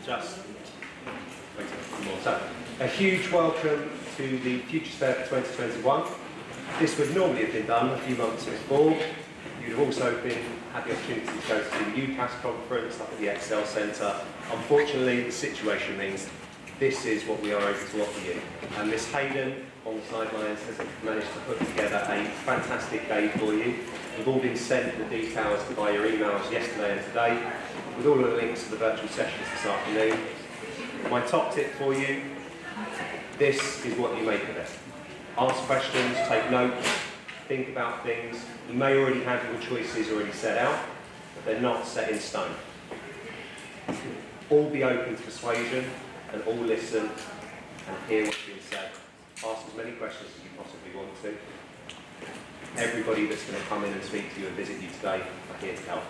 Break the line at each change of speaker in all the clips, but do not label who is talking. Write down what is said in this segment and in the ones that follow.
Just wait a few more. So, a huge welcome to the Futures Fair for 2021. This would normally have been done a few months before. You'd have also had the opportunity to go to the UCAS conference up at the Excel Centre. Unfortunately, the situation means this is what we are able to offer you. And Ms Haydden on the sidelines has managed to put together a fantastic day for you. We've all been sent the details via your emails yesterday and today, with all of the links to the virtual sessions this afternoon. My top tip for you, this is what you make of it. Ask questions, take notes, think about things. You may already have your choices already set out, but they're not set in stone. All be open to persuasion and all listen and hear what's being said. Ask as many questions as you possibly want to. Everybody that's going to come in and speak to you and visit you today are here to help.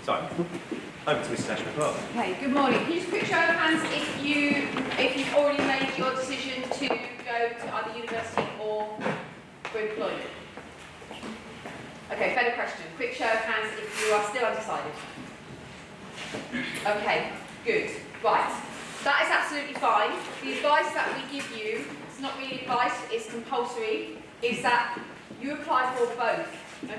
So, over to Mrs Ashman.
Okay, good morning. Can you just quick show of hands if you've already made your decision to go to either university or for employment? Okay, better question. Quick show of hands if you are still undecided. Okay, good. Right. That is absolutely fine. The advice that we give you, it's not really advice, it's compulsory, is that you apply for both.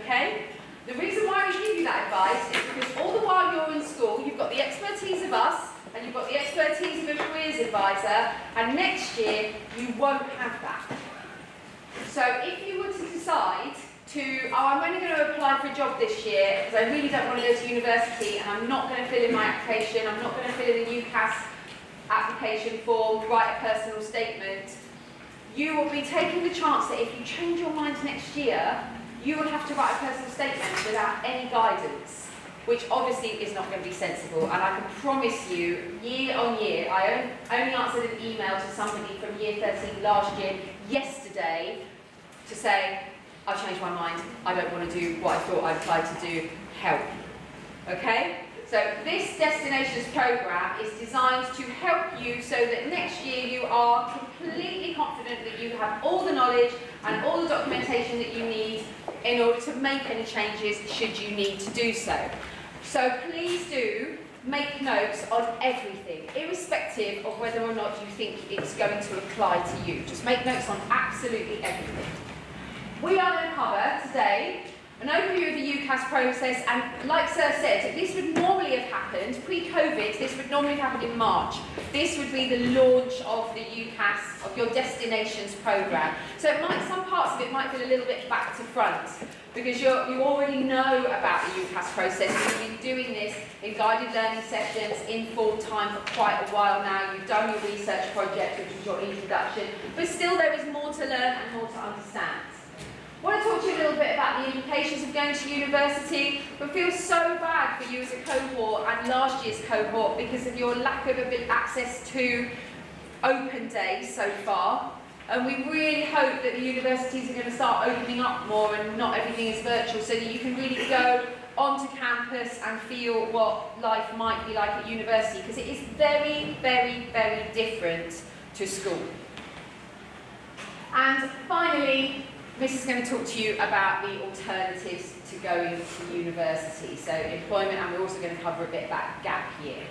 Okay? The reason why we give you that advice is because all the while you're in school, you've got the expertise of us, and you've got the expertise of a careers advisor, and next year you won't have that. So if you were to decide to, I'm only going to apply for a job this year because I really don't want to go to university and I'm not going to fill in my application, I'm not going to fill in the UCAS application form, write a personal statement, you will be taking the chance that if you change your mind next year, you will have to write a personal statement without any guidance, which obviously is not going to be sensible. And I can promise you, year on year, I only answered an email to somebody from year 13 last year, yesterday, to say, I've changed my mind, I don't want to do what I thought I applied to do, help. Okay? So this Destinations programme is designed to help you so that next year you are completely confident that you have all the knowledge and all the documentation that you need in order to make any changes should you need to do so. So please do make notes on everything, irrespective of whether or not you think it's going to apply to you. Just make notes on absolutely everything. We are going to cover today an overview of the UCAS process, and like Sir said, this would normally have happened, pre-COVID, this would normally have happened in March. This would be the launch of the UCAS, of your Destinations programme. So some parts of it might feel a little bit back to front, because you already know about the UCAS process. You've been doing this in guided learning sessions in full time for quite a while now. You've done your research project, which was your introduction, but still there is more to learn and more to understand. I want to talk to you a little bit about the implications of going to university, but feel so bad for you as a cohort and last year's cohort because of your lack of access to open days so far. And we really hope that the universities are going to start opening up more and not everything is virtual, so that you can really go onto campus and feel what life might be like at university, because it is very, very, very different to school. And finally, Miss is going to talk to you about the alternatives to going to university, so employment, and we're also going to cover a bit about gap year.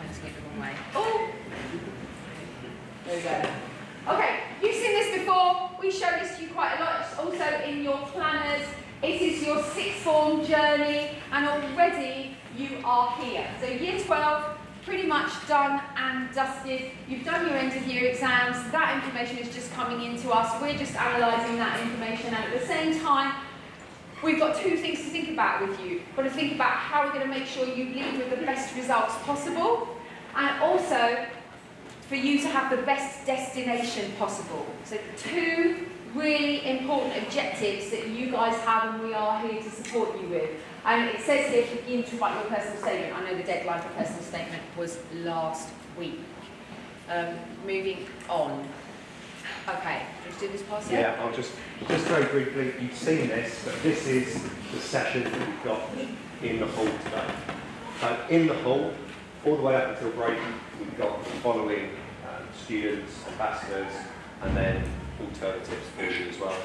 I just get the wrong way. Oh! There we go. Okay, you've seen this before. We show this to you quite a lot. It's also in your planners. It is your sixth form journey, and already you are here. So year 12, pretty much done and dusted. You've done your end of year exams. That information is just coming into us. We're just analysing that information, and at the same time, we've got two things to think about with you. We've got to think about how we're going to make sure you leave with the best results possible, and also for you to have the best destination possible. So two really important objectives that you guys have and we are here to support you with. And it says here to begin to write your personal statement. I know the deadline for personal statement was last week. Moving on. Okay, let's do this past here.
Yeah, I'll just very briefly, you've seen this, but this is the session that we've got in the hall today. In the hall, all the way up until break, we've got the following students, ambassadors, and then alternatives for you as well.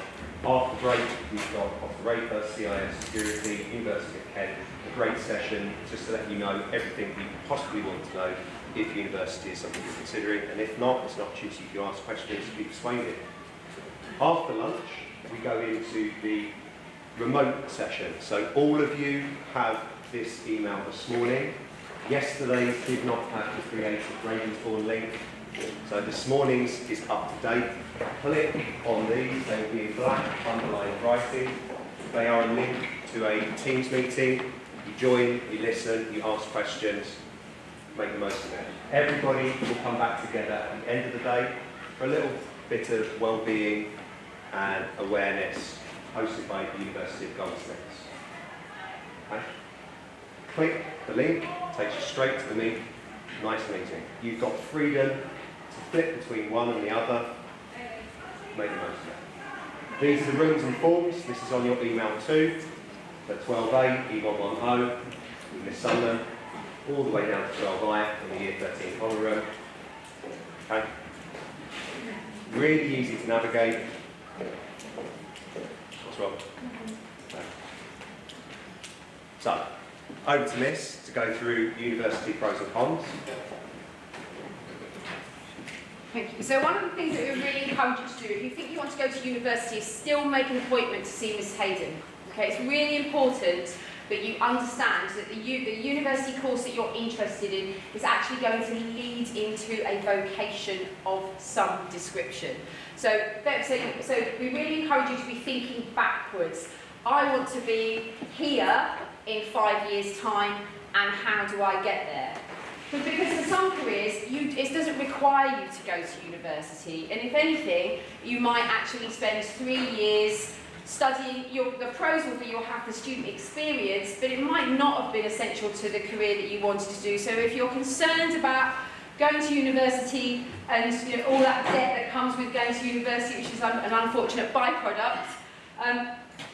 After break, we've got Costa Rica, CIS Security, University of Kent, great session just to let you know everything you possibly want to know if university is something you're considering, and if not, it's an opportunity for you to ask questions to be persuaded. After lunch, we go into the remote session. So all of you have this email this morning. Yesterday did not have the creative Ravensbourne link, so this morning's is up to date. Click on these, they will be in black underlined writing. They are a link to a Teams meeting. You join, you listen, you ask questions, make the most of it. Everybody will come back together at the end of the day for a little bit of well-being and awareness hosted by the University of Goldsmiths. Okay? Click the link, takes you straight to the nice meeting. You've got freedom to flip between one and the other. Make the most of it. These are the rooms and forms. This is on your email too. So 12A, E110, Ms Sunderland, all the way down to 12I in the Year 13 Honour Room. Okay? Really easy to navigate. What's wrong? Okay. So, over to Miss to go through university pros and cons.
Thank you. So one of the things that we really encourage you to do, if you think you want to go to university, is still make an appointment to see Ms Haydden. Okay, it's really important that you understand that the university course that you're interested in is actually going to lead into a vocation of some description. So we really encourage you to be thinking backwards. I want to be here in 5 years' time, and how do I get there? Because for some careers, it doesn't require you to go to university, and if anything, you might actually spend 3 years studying. The pros will be you'll have the student experience, but it might not have been essential to the career that you wanted to do. So if you're concerned about going to university and all that debt that comes with going to university, which is an unfortunate byproduct,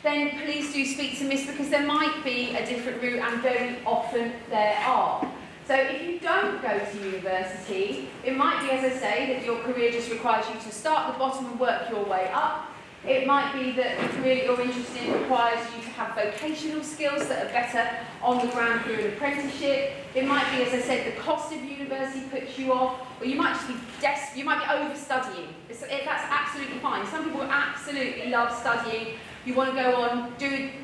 then please do speak to Miss, because there might be a different route, and very often there are. So if you don't go to university, it might be, as I say, that your career just requires you to start at the bottom and work your way up. It might be that the career that you're interested in requires you to have vocational skills that are better on the ground through an apprenticeship. It might be, as I said, the cost of university puts you off, or you might just be you might be overstudying. That's absolutely fine. Some people absolutely love studying. You want to go on,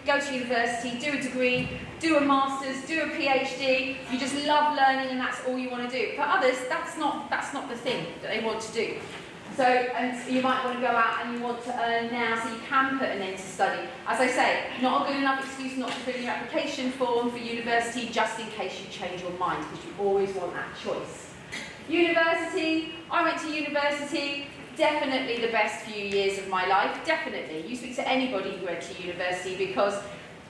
go to university, do a degree, do a master's, do a PhD. You just love learning, and that's all you want to do. For others, that's not the thing that they want to do. So, and you might want to go out and you want to earn now, so you can put an end to study. As I say, not a good enough excuse not to fill in your application form for university, just in case you change your mind, because you always want that choice. University, I went to university. Definitely the best few years of my life, definitely. You speak to anybody who went to university, because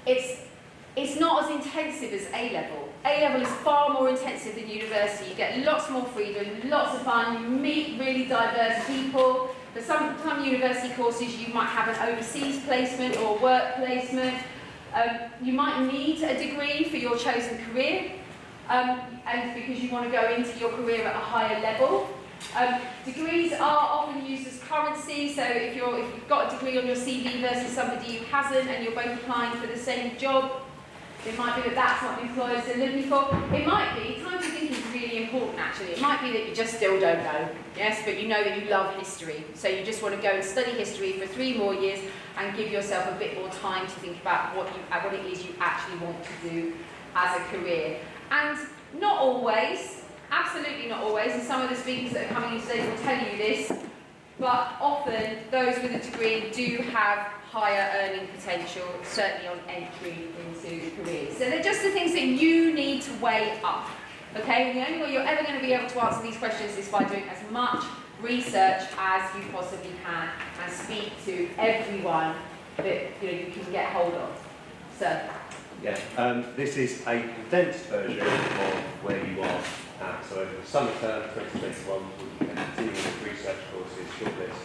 it's not as intensive as A-level. A-level is far more intensive than university. You get lots more freedom, lots of fun, you meet really diverse people. For some university courses, you might have an overseas placement or work placement. You might need a degree for your chosen career, and because you want to go into your career at a higher level. Degrees are often used as currency, so if you've got a degree on your CV versus somebody who hasn't, and you're both applying for the same job, it might be that that's what employers are looking for. It might be, time to think is really important actually, it might be that you just still don't know, yes, but you know that you love history, so you just want to go and study history for 3 more years and give yourself a bit more time to think about what it is you actually want to do as a career. And not always, absolutely not always, and some of the speakers that are coming in today will tell you this, but often those with a degree do have higher earning potential, certainly on entry into careers. So they're just the things that you need to weigh up, okay? And the only way you're ever going to be able to answer these questions is by doing as much research as you possibly can and speak to everyone that you can get hold of. So.
Yeah, this is a condensed version of where you are. So over the summer term 2021, we'll be continuing with research courses, shortlist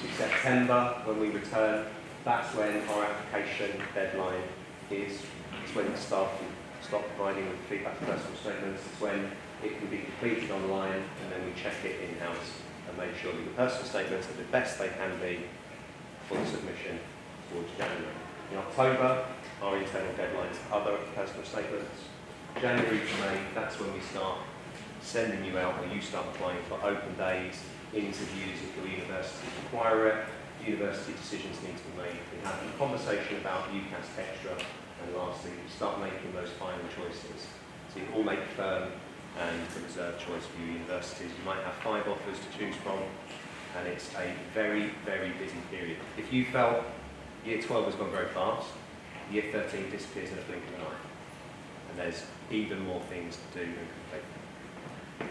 to September. When we return, that's when our application deadline is. It's when staff can stop providing feedback to personal statements. It's when it can be completed online, and then we check it in-house and make sure that the personal statements are the best they can be for the submission towards January. In October, our internal deadlines, other personal statements. January to May, that's when we start sending you out, or you start applying for open days, interviews if your university require it, university decisions need to be made. We have a conversation about UCAS Extra, and lastly, we start making those final choices. So you all make a firm and reserved choice for your universities. You might have 5 offers to choose from, and it's a very, very busy period. If you felt Year 12 has gone very fast, Year 13 disappears in a blink of an eye, and there's even more things to do and complete.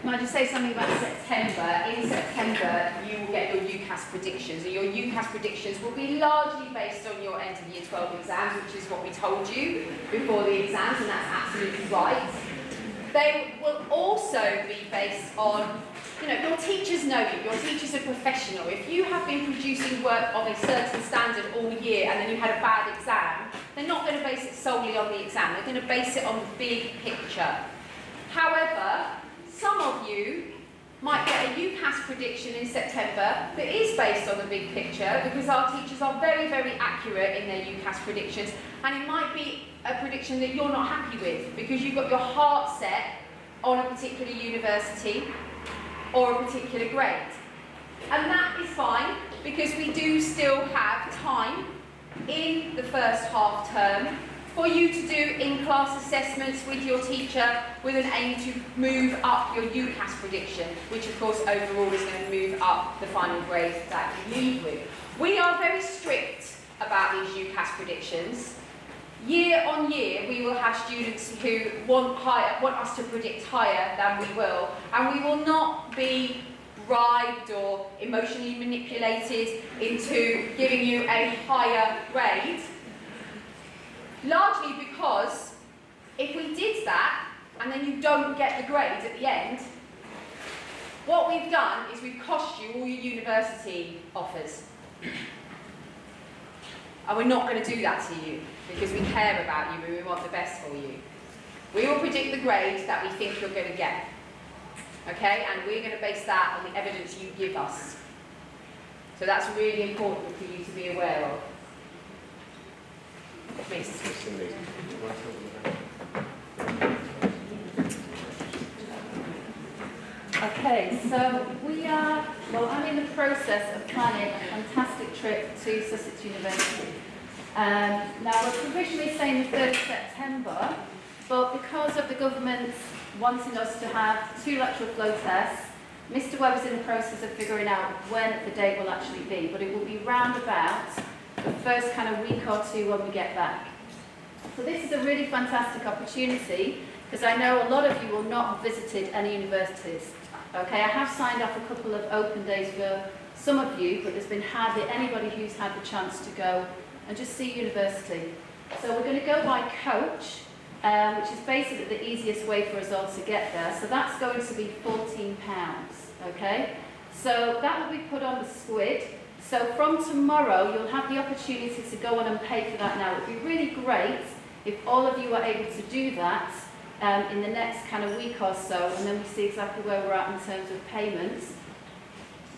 Can I just say something about September? In September, you will get your UCAS predictions, and your UCAS predictions will be largely based on your end of Year 12 exams, which is what we told you before the exams, and that's absolutely right. They will also be based on, your teachers know you, your teachers are professional. If you have been producing work of a certain standard all year and then you had a bad exam, they're not going to base it solely on the exam, they're going to base it on the big picture. However, some of you might get a UCAS prediction in September that is based on the big picture, because our teachers are very, very accurate in their UCAS predictions, and it might be a prediction that you're not happy with because you've got your heart set on a particular university or a particular grade. And that is fine, because we do still have time in the first half term for you to do in-class assessments with your teacher with an aim to move up your UCAS prediction, which of course overall is going to move up the final grade that you leave with. We are very strict about these UCAS predictions. Year on year, we will have students who want us to predict higher than we will, and we will not be bribed or emotionally manipulated into giving you a higher grade. Largely because if we did that and then you don't get the grade at the end, what we've done is we've cost you all your university offers. And we're not going to do that to you because we care about you and we want the best for you. We will predict the grade that we think you're going to get. Okay? And we're going to base that on the evidence you give us. So that's really important for you to be aware of. Please.
Okay, so I'm in the process of planning a fantastic trip to Sussex University. Now we're provisionally saying the 3rd of September, but because of the government wanting us to have 2 lateral flow tests, Mr. Webber's in the process of figuring out when the date will actually be, but it will be round about the first kind of week or 2 when we get back. So this is a really fantastic opportunity, because I know a lot of you will not have visited any universities. Okay, I have signed off a couple of open days for some of you, but there's been hardly anybody who's had the chance to go and just see university. So we're going to go by coach, which is basically the easiest way for us all to get there. So that's going to be £14, okay? So that will be put on the squid. So from tomorrow, you'll have the opportunity to go on and pay for that now. It would be really great if all of you are able to do that in the next kind of week or so, and then we see exactly where we're at in terms of payments.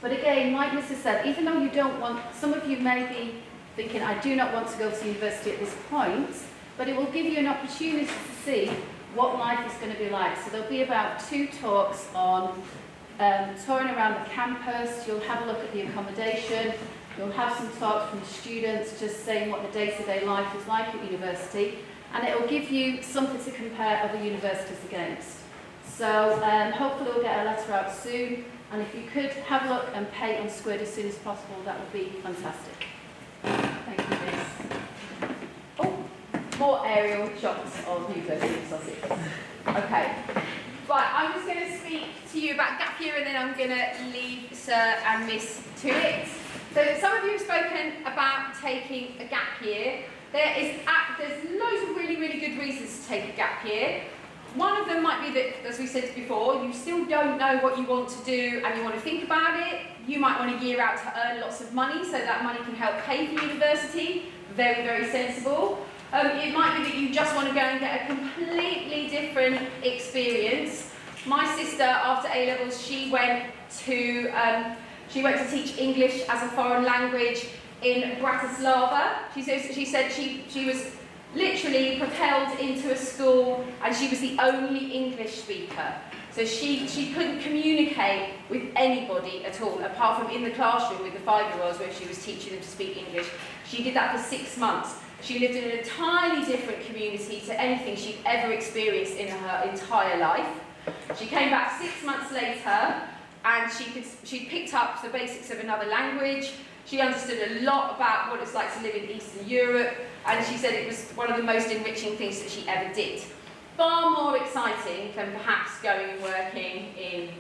But again, like Mrs. said, even though you don't want, some of you may be thinking, I do not want to go to university at this point, but it will give you an opportunity to see what life is going to be like. So there'll be about 2 talks on touring around the campus. You'll have a look at the accommodation. You'll have some talks from the students just saying what the day-to-day life is like at university, and it will give you something to compare other universities against. So hopefully we'll get a letter out soon, and if you could have a look and pay on Squid as soon as possible, that would be fantastic. Thank you, Miss.
Oh, more aerial shots of University of Sussex. Okay. Right, I'm just going to speak to you about gap year, and then I'm going to leave Sir and Miss to it. So some of you have spoken about taking a gap year. There's loads of really, really good reasons to take a gap year. One of them might be that, as we said before, you still don't know what you want to do and you want to think about it. You might want a year out to earn lots of money so that money can help pay for university. Very, very sensible. It might be that you just want to go and get a completely different experience. My sister, after A-levels, she went to teach English as a foreign language in Bratislava. She said she was literally propelled into a school, and she was the only English speaker. So she couldn't communicate with anybody at all, apart from in the classroom with the 5-year-olds where she was teaching them to speak English. She did that for 6 months. She lived in an entirely different community to anything she'd ever experienced in her entire life. She came back 6 months later, and she picked up the basics of another language. She understood a lot about what it's like to live in Eastern Europe, and she said it was one of the most enriching things that she ever did. Far more exciting than perhaps going and working in,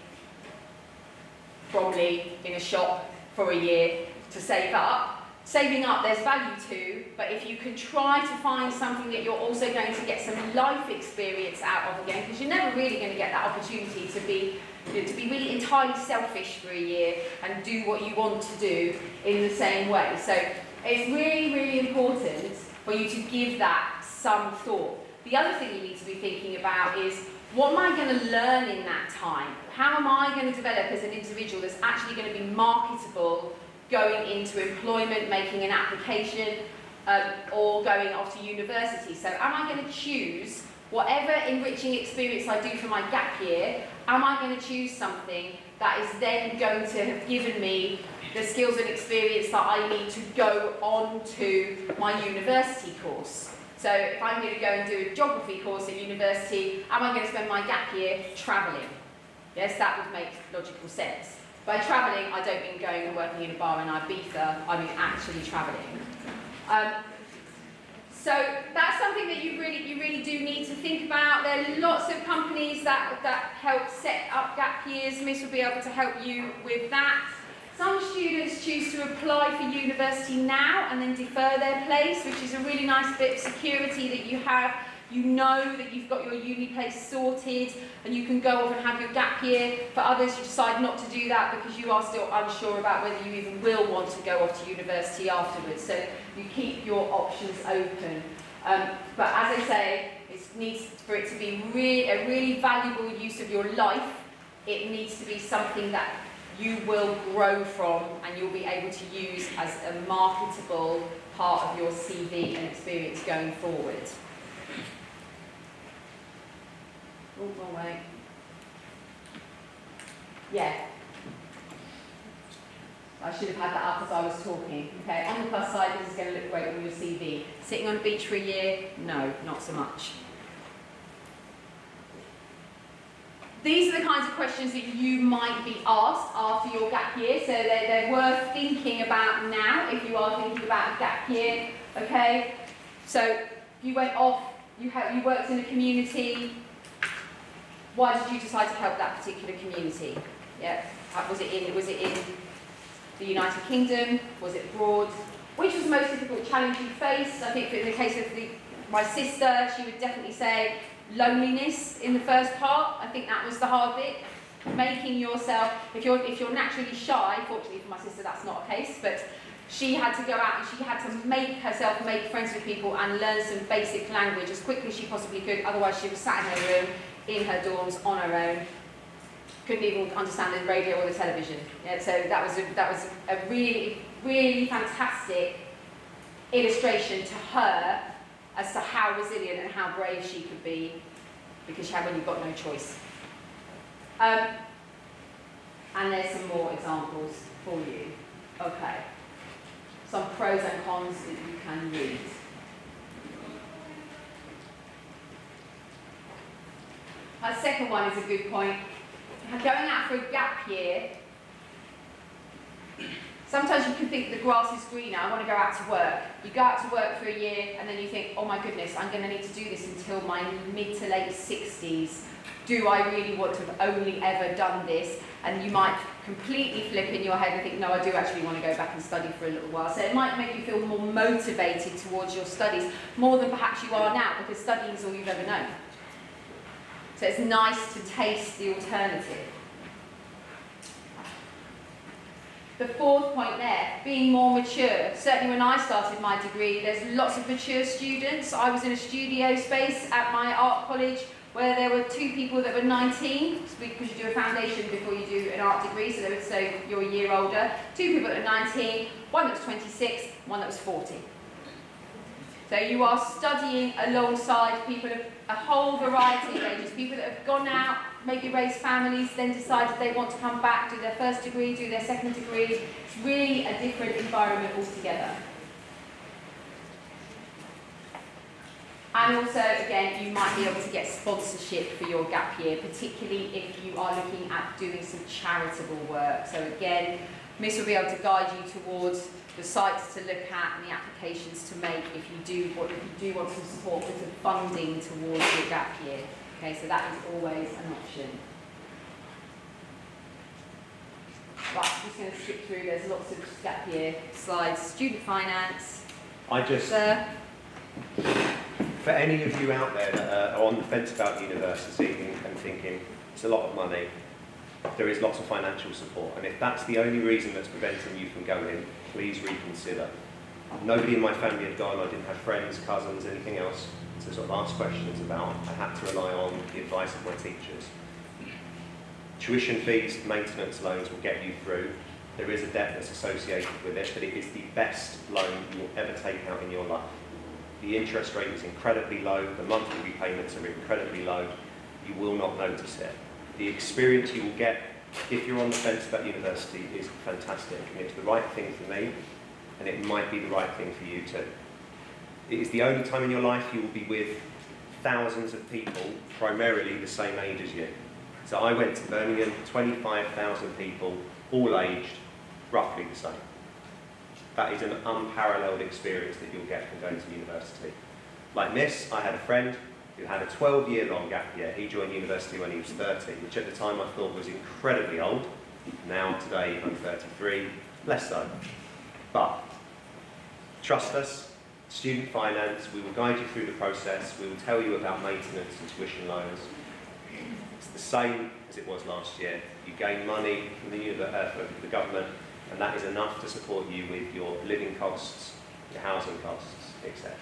probably in a shop for a year to save up. Saving up there's value to, but if you can try to find something that you're also going to get some life experience out of again, because you're never really going to get that opportunity to be really entirely selfish for a year and do what you want to do in the same way. So it's really, really important for you to give that some thought. The other thing you need to be thinking about is, what am I going to learn in that time? How am I going to develop as an individual that's actually going to be marketable going into employment, making an application, or going off to university? So am I going to choose whatever enriching experience I do for my gap year, am I going to choose something that is then going to have given me the skills and experience that I need to go on to my university course? So if I'm going to go and do a geography course at university, am I going to spend my gap year travelling? Yes, that would make logical sense. By travelling, I don't mean going and working in a bar in Ibiza, I mean actually travelling. So that's something that you really do need to think about. There are lots of companies that help set up gap years. Miss will be able to help you with that. Some students choose to apply for university now and then defer their place, which is a really nice bit of security that you have. You know that you've got your uni place sorted and you can go off and have your gap year. For others, you decide not to do that because you are still unsure about whether you even will want to go off to university afterwards. So you keep your options open. But as I say, it needs for it to be a really valuable use of your life. It needs to be something that you will grow from and you'll be able to use as a marketable part of your CV and experience going forward. Oh, wrong way. Yeah. I should have had that up as I was talking. Okay, on the plus side, this is going to look great on your CV. Sitting on a beach for a year? No, not so much. These are the kinds of questions that you might be asked after your gap year, so they're worth thinking about now if you are thinking about a gap year. Okay, so you went off, you worked in a community. Why did you decide to help that particular community? Yeah, was it in the United Kingdom? Was it abroad? Which was the most difficult challenge you faced? I think in the case of my sister, she would definitely say loneliness in the first part. I think that was the hard bit. Making yourself, if you're naturally shy, fortunately for my sister that's not a case, but she had to go out and she had to make friends with people and learn some basic language as quickly as she possibly could, otherwise she was sat in her room, in her dorms, on her own. Couldn't even understand the radio or the television. Yeah, so that was a really, really fantastic illustration to her as to how resilient and how brave she could be, because when you've got no choice. And there's some more examples for you. Okay. Some pros and cons that you can read. My second one is a good point. Going out for a gap year, sometimes you can think the grass is greener, I want to go out to work. You go out to work for a year and then you think, oh my goodness, I'm going to need to do this until my mid to late 60s. Do I really want to have only ever done this? And you might completely flip in your head and think, no, I do actually want to go back and study for a little while. So it might make you feel more motivated towards your studies, more than perhaps you are now, because studying is all you've ever known. So it's nice to taste the alternative. The fourth point there, being more mature. Certainly when I started my degree, there's lots of mature students. I was in a studio space at my art college where there were 2 people that were 19, because you do a foundation before you do an art degree, so you're a year older. 2 people that were 19, one that was 26, one that was 40. So So you are studying alongside people of a whole variety of ages, people that have gone out, maybe raised families, then decided they want to come back, do their first degree, do their second degree. It's really a different environment altogether. And also, again, you might be able to get sponsorship for your gap year, particularly if you are looking at doing some charitable work. So again, Miss will be able to guide you towards the sites to look at and the applications to make if you do want some support with the funding towards your gap year. Okay, so that is always an option. Right, I'm just going to skip through. There's lots of gap year slides. Student finance.
For any of you out there that are on the fence about university and thinking it's a lot of money, there is lots of financial support, and if that's the only reason that's preventing you from going, please reconsider. Nobody in my family had gone. I didn't have friends, cousins, anything else to sort of ask questions about. I had to rely on the advice of my teachers. Tuition fees, maintenance loans will get you through. There is a debt that's associated with it, but it is the best loan you will ever take out in your life. The interest rate is incredibly low, the monthly repayments are incredibly low. You will not notice it. The experience you will get if you're on the fence about university is fantastic, and it's the right thing for me, and it might be the right thing for you too. It is the only time in your life you will be with thousands of people, primarily the same age as you. So I went to Birmingham, 25,000 people, all aged, roughly the same. That is an unparalleled experience that you'll get from going to university. Like Miss, I had a friend who had a 12-year-long gap year. He joined university when he was 30, which at the time I thought was incredibly old. Now, today, I'm 33, less so. But trust us, student finance, we will guide you through the process. We will tell you about maintenance and tuition loans. It's the same as it was last year. You gain money from the government, and that is enough to support you with your living costs, your housing costs, etc.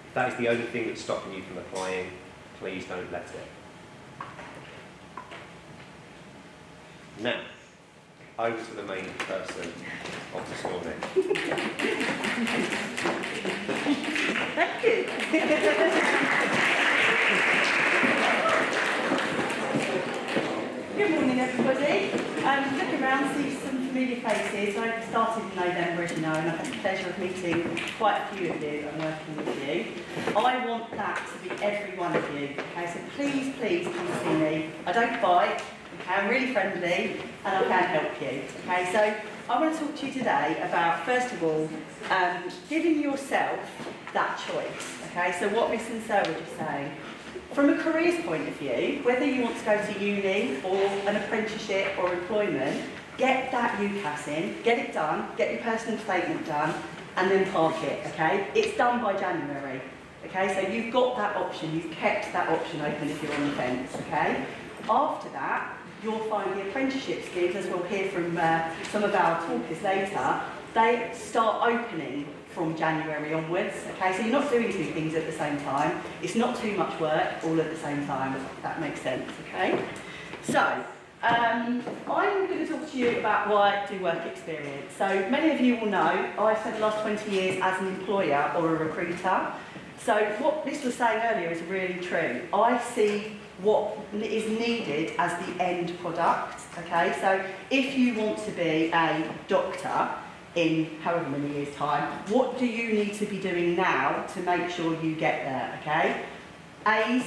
If that is the only thing that's stopping you from applying, please don't let it. Now, over to the main person of this morning.
Thank you. Good morning, everybody. Look around, see some familiar faces. I started in November, as you know, and I've had the pleasure of meeting quite a few of you and working with you. I want that to be every one of you. Okay, so please, please come see me. I don't bite. Okay, I'm really friendly, and I can help you. Okay, so I want to talk to you today about, first of all, giving yourself that choice. Okay, so what Miss and Sarah were just saying. From a careers point of view, whether you want to go to uni or an apprenticeship or employment, get that UCAS in, get it done, get your personal statement done, and then park it, okay? It's done by January, okay? So you've got that option, you've kept that option open if you're on the fence, okay? After that, you'll find the apprenticeship schemes, as we'll hear from some of our talkers later, they start opening from January onwards, okay? So you're not doing two things at the same time. It's not too much work all at the same time, if that makes sense, okay? So, I'm going to talk to you about why I do work experience. So many of you will know, I've spent the last 20 years as an employer or a recruiter. So what this was saying earlier is really true. I see what is needed as the end product, okay? So if you want to be a doctor, in however many years' time, what do you need to be doing now to make sure you get there, okay? A's,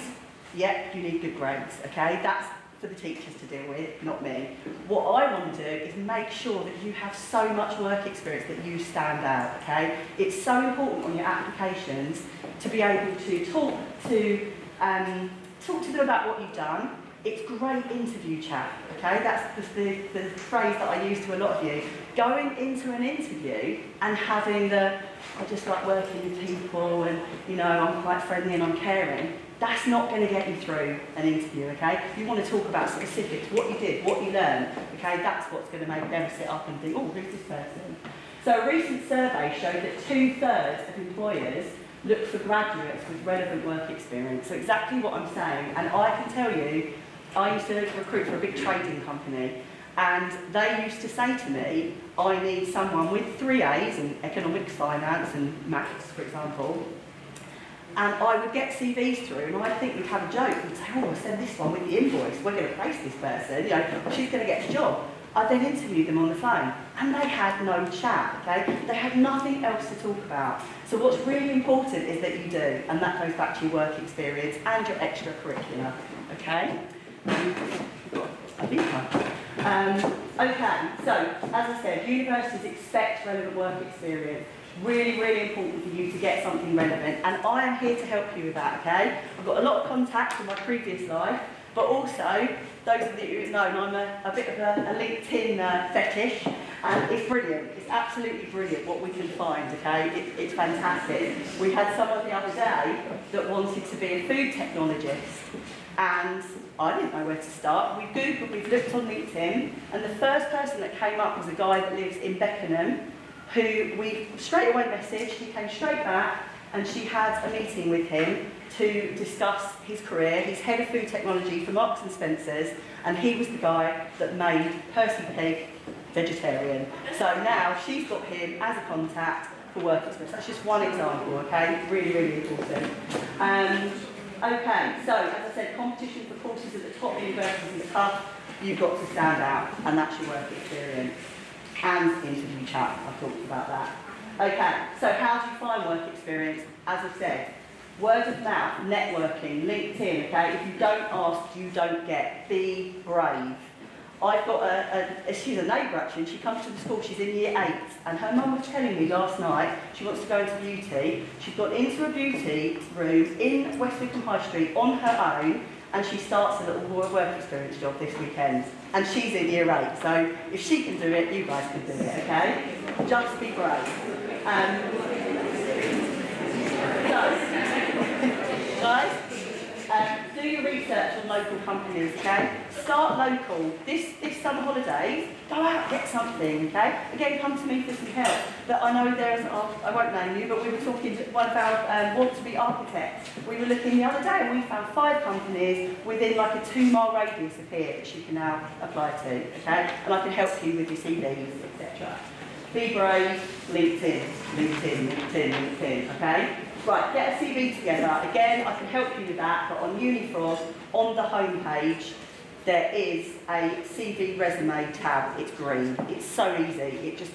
yep, you need good grades, okay? That's for the teachers to deal with, not me. What I want to do is make sure that you have so much work experience that you stand out, okay? It's so important on your applications to be able to talk to them about what you've done. It's great interview chat, okay? That's the phrase that I use to a lot of you. Going into an interview and having I just like working with people and, you know, I'm quite friendly and I'm caring, that's not going to get you through an interview, okay? You want to talk about specifics, what you did, what you learned, okay? That's what's going to make them sit up and think, oh, who's this person? So a recent survey showed that 2/3 of employers look for graduates with relevant work experience. So exactly what I'm saying, and I can tell you, I used to recruit for a big trading company, and they used to say to me, I need someone with 3 A's in economics, finance and maths, for example, And I would get CVs through, and I'd think we'd have a joke. We'd say, oh, I'll send this one with the invoice. We're going to place this person. You know, she's going to get the job. I'd then interview them on the phone, and they had no chat, okay? They had nothing else to talk about. So what's really important is that you do, and that goes back to your work experience and your extracurricular, okay? I think okay, so as I said, universities expect relevant work experience. Really, really important for you to get something relevant, and I am here to help you with that, okay? I've got a lot of contacts in my previous life, but also, those of you who've known, I'm a bit of a LinkedIn fetish, and it's brilliant. It's absolutely brilliant what we can find, okay? It's fantastic. We had someone the other day that wanted to be a food technologist, and I didn't know where to start. We've Googled, we've looked on LinkedIn, and the first person that came up was a guy that lives in Beckenham, who we straight away messaged. He came straight back, and she had a meeting with him to discuss his career. He's head of food technology for Marks and Spencer's, and he was the guy that made Percy Pig vegetarian. So now she's got him as a contact for work experience. That's just one example, okay? Really, really important. Okay, so as I said, competition for courses at the top universities is tough. You've got to stand out, and that's your work experience. And interview chat, I've talked about that. Okay, so how do you find work experience? As I said, word of mouth, networking, LinkedIn, okay? If you don't ask, you don't get. Be brave. I've got she's a neighbour actually, and she comes to the school, she's in year 8, and her mum was telling me last night she wants to go into beauty. She's got into a beauty room in West Wickham High Street on her own, and she starts a little work experience job this weekend. And she's in year 8, so if she can do it, you guys can do it, okay? Just be brave. Guys, do your research on local companies, okay? Start local. This summer holidays, go out, get something, okay? Again, come to me for some help. But I know there's, I won't name you, but we were talking to one of our want-to-be architects. We were looking the other day, and we found 5 companies within like a 2-mile radius of here that you can now apply to, okay? And I can help you with your CVs, etc. Be brave, LinkedIn, okay? Right, get a CV together. Again, I can help you with that, but on Unifrost, on the homepage, there is a CV resume tab. It's green. It's so easy. It just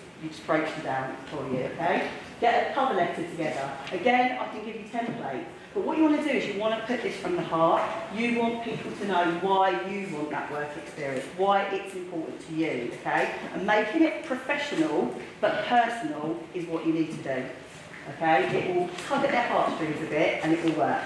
breaks you down for you, okay? Get a cover letter together. Again, I can give you templates. But what you want to do is you want to put this from the heart. You want people to know why you want that work experience, why it's important to you, okay? And making it professional but personal is what you need to do. Okay, it will tug at their heartstrings a bit and it will work.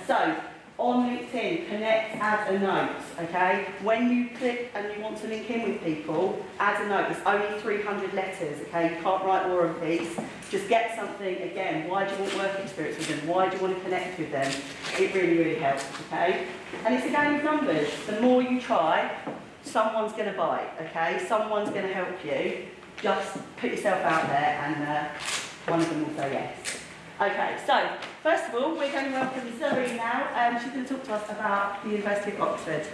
So, on LinkedIn, connect, add a note, okay? When you click and you want to link in with people, add a note. It's only 300 letters, okay? You can't write War and Peace. Just get something, again, why do you want work experience with them? Why do you want to connect with them? It really, really helps, okay? And it's a game of numbers. The more you try, someone's going to bite, okay? Someone's going to help you. Just put yourself out there and one of them will say yes. Okay, so first of all, we're going to welcome Zoe now. She's going to talk to us about the University of Oxford.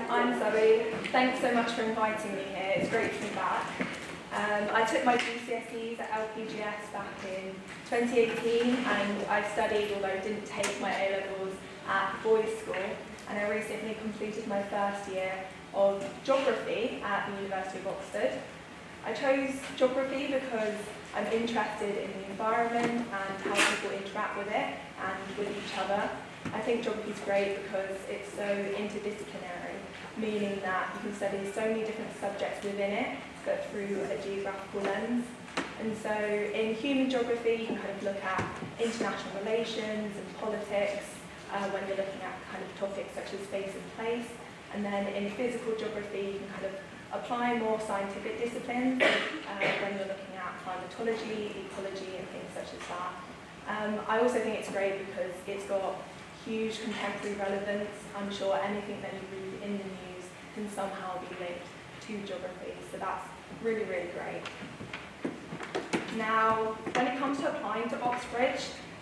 I'm Zoe. Thanks so much for inviting me here. It's great to be back. I took my GCSEs at LPGS back in 2018, and I studied, although I didn't take my A-levels at boys' school, and I recently completed my first year of geography at the University of Oxford. I chose geography because I'm interested in the environment and how people interact with it and with each other. I think geography is great because it's so interdisciplinary, meaning that you can study so many different subjects within it, but through a geographical lens. And so in human geography, you can kind of look at international relations and politics when you're looking at kind of topics such as space and place. And then in physical geography, you can kind of apply more scientific disciplines when you're looking at climatology, ecology, and things such as that. I also think it's great because it's got huge contemporary relevance. I'm sure anything that you read in the news can somehow be linked to geography, so that's really, really great. Now, when it comes to applying to Oxbridge,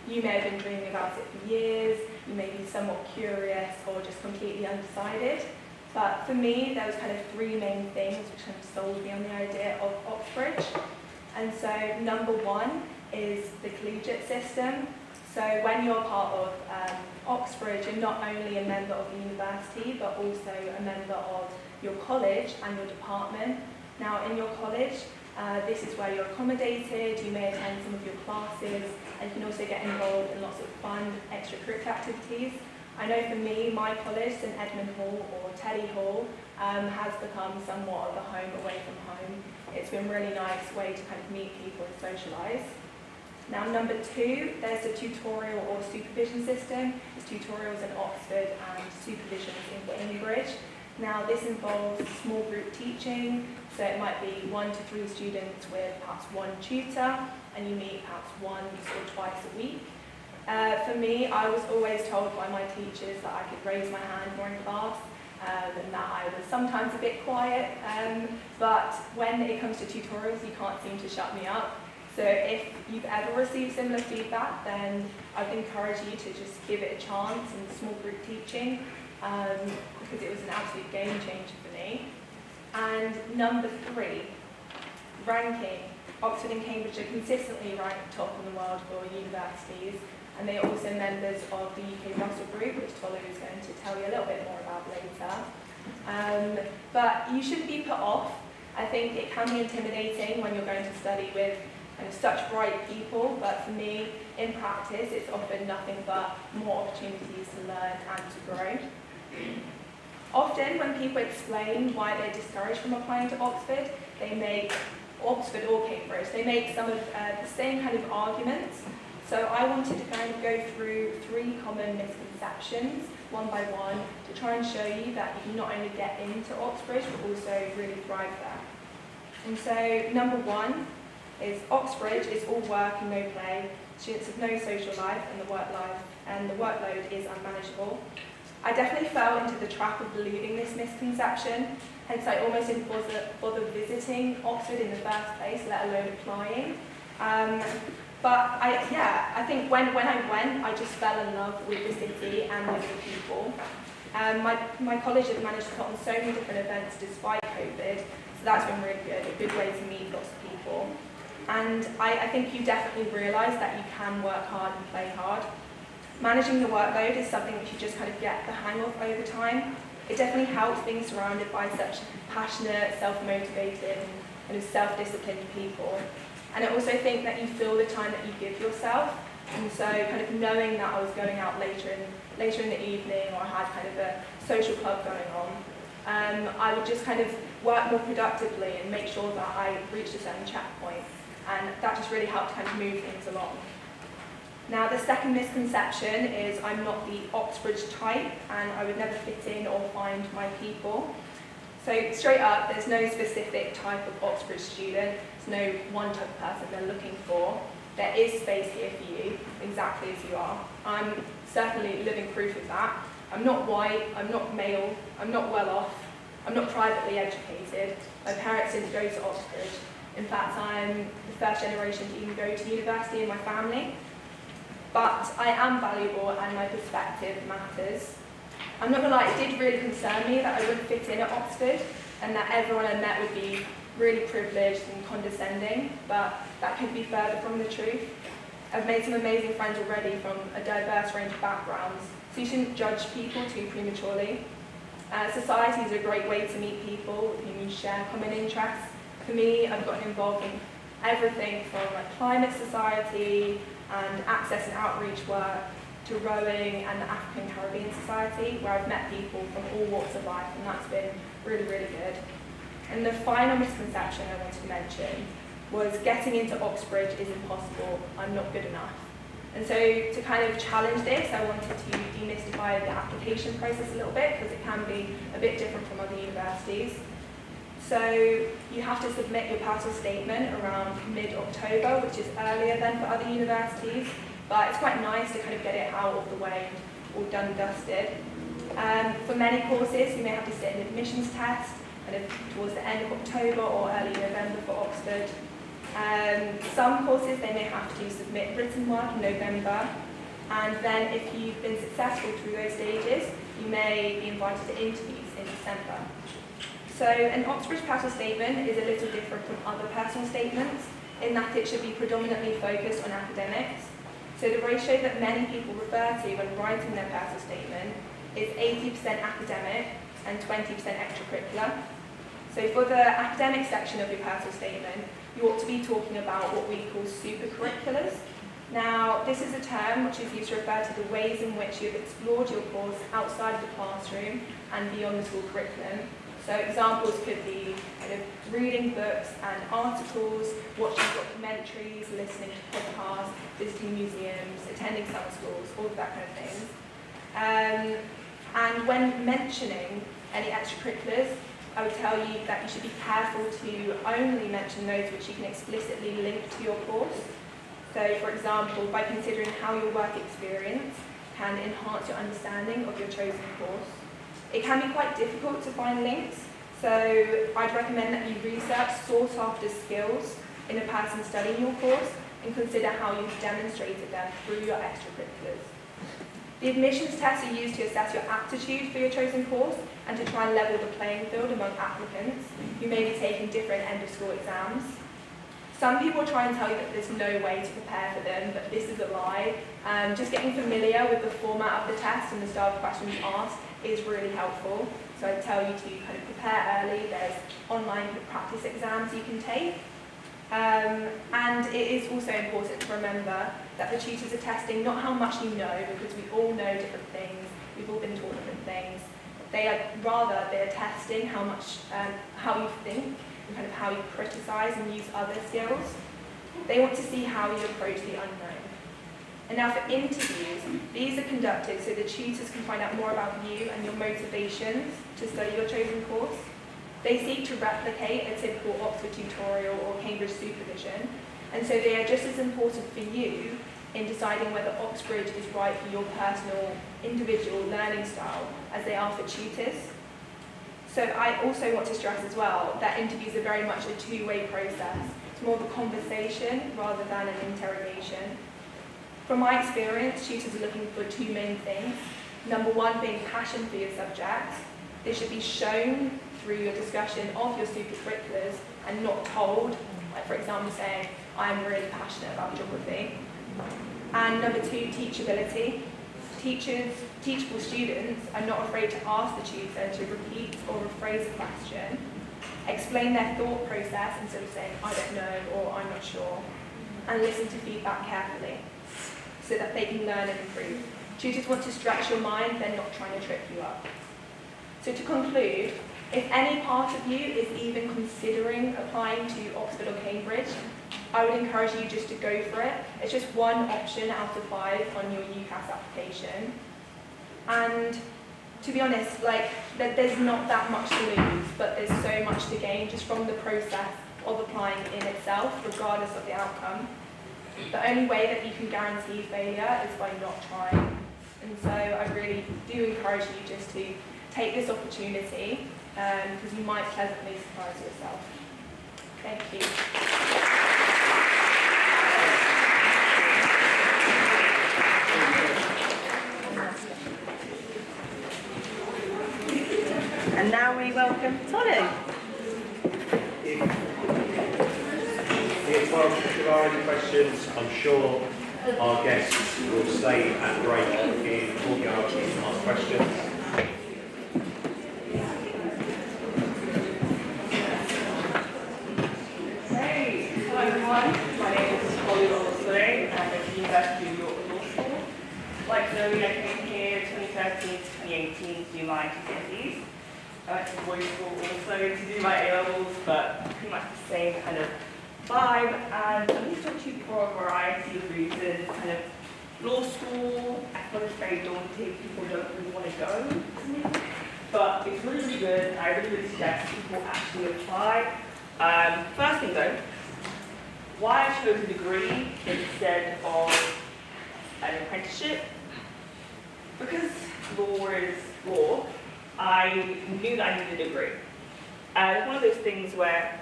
you may have been dreaming about it for years, you may be somewhat curious or just completely undecided. But for me, there was kind of three main things which kind of sold me on the idea of Oxbridge. And so number one is the collegiate system. So when you're part of Oxbridge, you're not only a member of the university, but also a member of your college and your department. Now in your college, this is where you're accommodated, you may attend some of your classes, and you can also get involved in lots of fun extracurricular activities. I know for me, my college, St Edmund Hall or Teddy Hall, has become somewhat of a home away from home. It's been a really nice way to kind of meet people and socialise. Now number two, there's a tutorial or supervision system. There's tutorials in Oxford and supervisions in Cambridge. Now this involves small group teaching, so it might be 1 to 3 students with perhaps one tutor, and you meet perhaps once or twice a week. For me, I was always told by my teachers that I could raise my hand more in class, and that I was sometimes a bit quiet, but when it comes to tutorials, you can't seem to shut me up. So if you've ever received similar feedback, then I'd encourage you to just give it a chance in small group teaching, because it was an absolute game changer for me. And number three, ranking. Oxford and Cambridge are consistently ranked top in the world for universities, and they are also members of the UK Russell Group, which Tolu is going to tell you a little bit more about later. But you shouldn't be put off. I think it can be intimidating when you're going to study with kind of such bright people, but for me, in practice, it's often nothing but more opportunities to learn and to grow. Often, when people explain why they're discouraged from applying to Oxford, they make Oxford or Cambridge, they make some of the same kind of arguments. So I wanted to kind of go through 3 common misconceptions, one by one, to try and show you that you can not only get into Oxbridge, but also really thrive there. And so, number 1 is Oxbridge is all work and no play. Students have no social life, and the workload is unmanageable. I definitely fell into the trap of believing this misconception, hence I almost didn't bother visiting Oxford in the first place, let alone applying. But I think when I went, I just fell in love with the city and with the people. My college has managed to put on so many different events despite COVID, so that's been really good, a good way to meet lots of people. And I think you definitely realise that you can work hard and play hard. Managing the workload is something which you just kind of get the hang of over time. It definitely helps being surrounded by such passionate, self-motivated and self-disciplined people. And I also think that you feel the time that you give yourself. And so kind of knowing that I was going out later in the evening, or I had kind of a social club going on, I would just kind of work more productively and make sure that I reached a certain checkpoint. And that just really helped kind of move things along. Now, the second misconception is I'm not the Oxbridge type, and I would never fit in or find my people. So straight up, there's no specific type of Oxbridge student. There's no one type of person they're looking for. There is space here for you, exactly as you are. I'm certainly living proof of that. I'm not white, I'm not male, I'm not well off, I'm not privately educated. My parents didn't go to Oxbridge. In fact, I'm the first generation to even go to university in my family. But I am valuable and my perspective matters. I'm not gonna lie, it did really concern me that I wouldn't fit in at Oxford and that everyone I met would be really privileged and condescending, but that could be further from the truth. I've made some amazing friends already from a diverse range of backgrounds, so you shouldn't judge people too prematurely. Society is a great way to meet people with whom you share common interests. For me, I've gotten involved in everything from climate society and access and outreach work to rowing and the African Caribbean Society, where I've met people from all walks of life, and that's been really, really good. And the final misconception I wanted to mention was getting into Oxbridge is impossible, I'm not good enough. And so to kind of challenge this, I wanted to demystify the application process a little bit, because it can be a bit different from other universities. So you have to submit your personal statement around mid-October, which is earlier than for other universities, but it's quite nice to kind of get it out of the way and all done and dusted. For many courses, you may have to sit an admissions test kind of towards the end of October or early November for Oxford. Some courses, they may have to submit written work in November, and then if you've been successful through those stages, you may be invited to interviews in December. So an Oxbridge personal statement is a little different from other personal statements in that it should be predominantly focused on academics. So the ratio that many people refer to when writing their personal statement is 80% academic and 20% extracurricular. So for the academic section of your personal statement, you ought to be talking about what we call supercurriculars. Now, this is a term which is used to refer to the ways in which you've explored your course outside of the classroom and beyond the school curriculum. So examples could be kind of reading books and articles, watching documentaries, listening to podcasts, visiting museums, attending summer schools, all of that kind of things. And when mentioning any extracurriculars, I would tell you that you should be careful to only mention those which you can explicitly link to your course. So, for example, by considering how your work experience can enhance your understanding of your chosen course. It can be quite difficult to find links, so I'd recommend that you research sought after skills in a person studying your course and consider how you've demonstrated them through your extracurriculars. The admissions tests are used to assess your aptitude for your chosen course and to try and level the playing field among applicants who may be taking different end-of-school exams. Some people try and tell you that there's no way to prepare for them, but this is a lie. Just getting familiar with the format of the test and the style of questions asked is really helpful. So I'd tell you to kind of prepare early. There's online practice exams you can take. And it is also important to remember that the tutors are testing not how much you know, because we all know different things, we've all been taught different things. They're testing how much, how you think, and kind of how you criticise and use other skills. They want to see how you approach the unknown. And now for interviews, these are conducted so the tutors can find out more about you and your motivations to study your chosen course. They seek to replicate a typical Oxford tutorial or Cambridge supervision, and so they are just as important for you in deciding whether Oxbridge is right for your personal, individual learning style as they are for tutors. So I also want to stress as well that interviews are very much a two-way process. It's more of a conversation rather than an interrogation. From my experience, tutors are looking for two main things. Number one, being passion for your subject. This should be shown through your discussion of your supercurriculars and not told, like for example saying, I'm really passionate about geography. And number two, teachability. Teachable students are not afraid to ask the tutor to repeat or rephrase a question, explain their thought process instead of saying, I don't know or I'm not sure, and listen to feedback carefully so that they can learn and improve. Tutors want to stretch your mind, they're not trying to trip you up. So to conclude, if any part of you is even considering applying to Oxford or Cambridge, I would encourage you just to go for it. It's just one option out of 5 on your UCAS application. And to be honest, there's not that much to lose, but there's so much to gain just from the process of applying in itself, regardless of the outcome. The only way that you can guarantee failure is by not trying. And so I really do encourage you just to take this opportunity because you might pleasantly surprise yourself. Thank you.
And now we welcome Tolu.
If there are any questions, I'm sure our guests will stay and break in courtyard and ask questions.
Hey, hello everyone. My name is Holly Rollsley. I'm at the University of York Law School. Like Zoe, I came here 2013 to 2018 to do my GCSEs. I went to boys' school also to do my A-levels, but pretty much the same kind of vibe. And I'm going to talk to you for a variety of reasons. Kind of law school, I thought it's very daunting. People don't really want to go to me. But it's really, really good. I really suggest people actually apply. First thing though, why I chose a degree instead of an apprenticeship. because law is law, I knew that I needed a degree. And it's one of those things where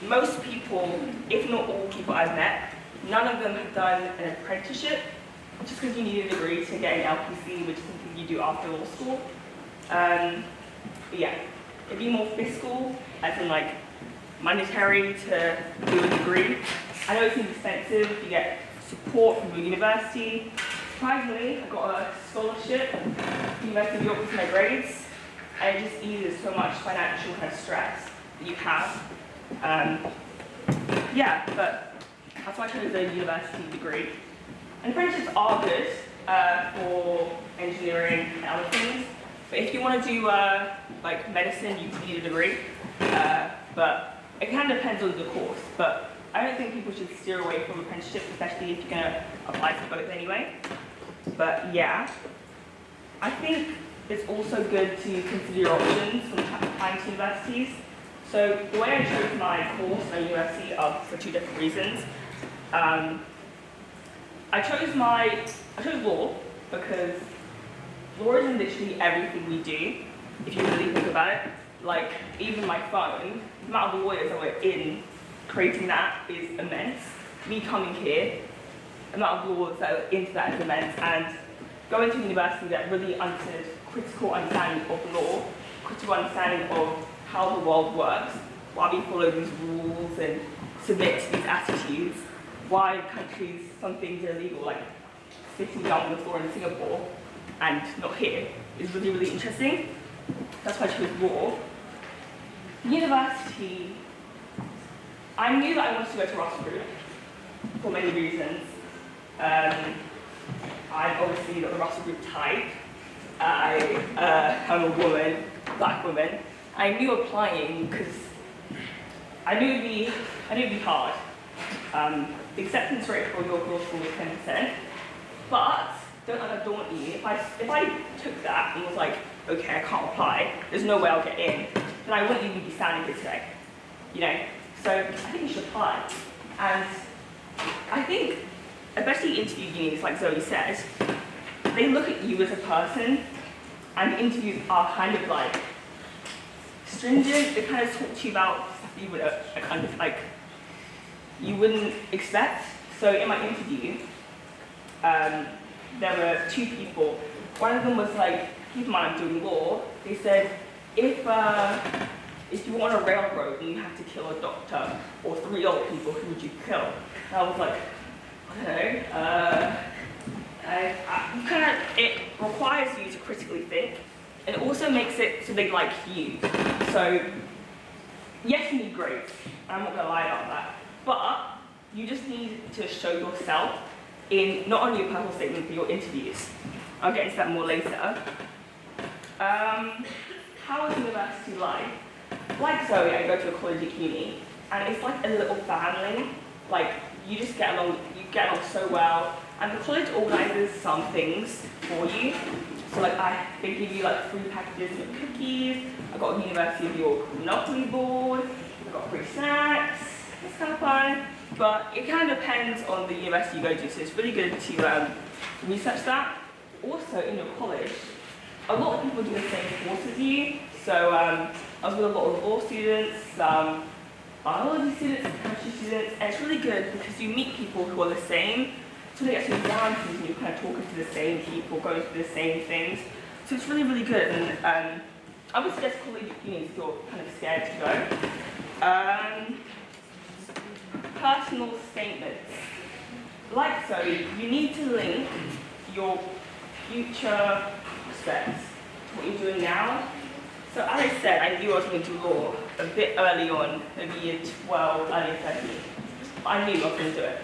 most people, if not all people I've met, none of them have done an apprenticeship, just because you need a degree to get an LPC, which is something you do after law school. But yeah, it'd be more fiscal, as in like monetary to do a degree. I know it's expensive, you get support from your university. Surprisingly, I got a scholarship from the University of York with my grades, and it just eases so much financial kind of stress that you have. Yeah, but that's why I chose a university degree. And apprenticeships are good for engineering and other things, but if you want to do like medicine, you need a degree. But it kind of depends on the course. But I don't think people should steer away from apprenticeships, especially if you're going to apply to both anyway. But yeah, I think it's also good to consider your options when applying to universities. So the way I chose my course at university for two different reasons. I chose law because law is in literally everything we do, if you really think about it. Like, even my phone, the amount of lawyers that were in creating that is immense. Me coming here, the amount of laws that are into that is immense, and going to a university that really understood critical understanding of law, critical understanding of how the world works, why we follow these rules and submit to these attitudes, why countries, some things are illegal, like sitting down on the floor in Singapore and not here, is really, really interesting. That's why I chose law. University, I knew that I wanted to go to Russell Group for many reasons. I'm obviously not the Russell Group type. I'm a woman, black woman. I knew applying because I knew it'd be hard. The acceptance rate for your law school was 10%, but don't let that daunt you. If I took that and was like, okay, I can't apply, there's no way I'll get in, then I wouldn't even be standing here today. You know? So I think you should apply. And I think, especially interview unis, like Zoe said, they look at you as a person, and the interviews are kind of like stringent. They kind of talk to you about stuff you would kind of like you wouldn't expect. So in my interview, there were two people. One of them was like, keep in mind I'm doing law. They said, if you were on a railroad and you had to kill a doctor or 3 old people, who would you kill? And I was like, I don't know. It requires you to critically think, and it also makes it so they like you. So, yes, you need grades. I'm not gonna lie about that. But you just need to show yourself in not only your personal statement, but your interviews. I'll get into that more later. How is university life? Like Zoe, I go to a college at uni, and it's like a little family. Like, you just get along so well, and the college organizes some things for you. So like, they give you like free packages of cookies. I got a University of York Monopoly board. I got free snacks. It's kind of fun, but it kind of depends on the university you go to. So it's really good to research that. Also, in your college, a lot of people do the same course as you. So I was with a lot of law students, biology students, chemistry students, and it's really good because you meet people who are the same. So they get to exam season, you're kind of talking to the same people, going through the same things. So it's really, really good. And I would suggest collegiate unis if you're kind of scared to go. Personal statements. Like so, you need to link your future prospects to what you're doing now. So as I said, I knew I was going to do law a bit early on, maybe year 12, early 13. But I knew I was going to do it.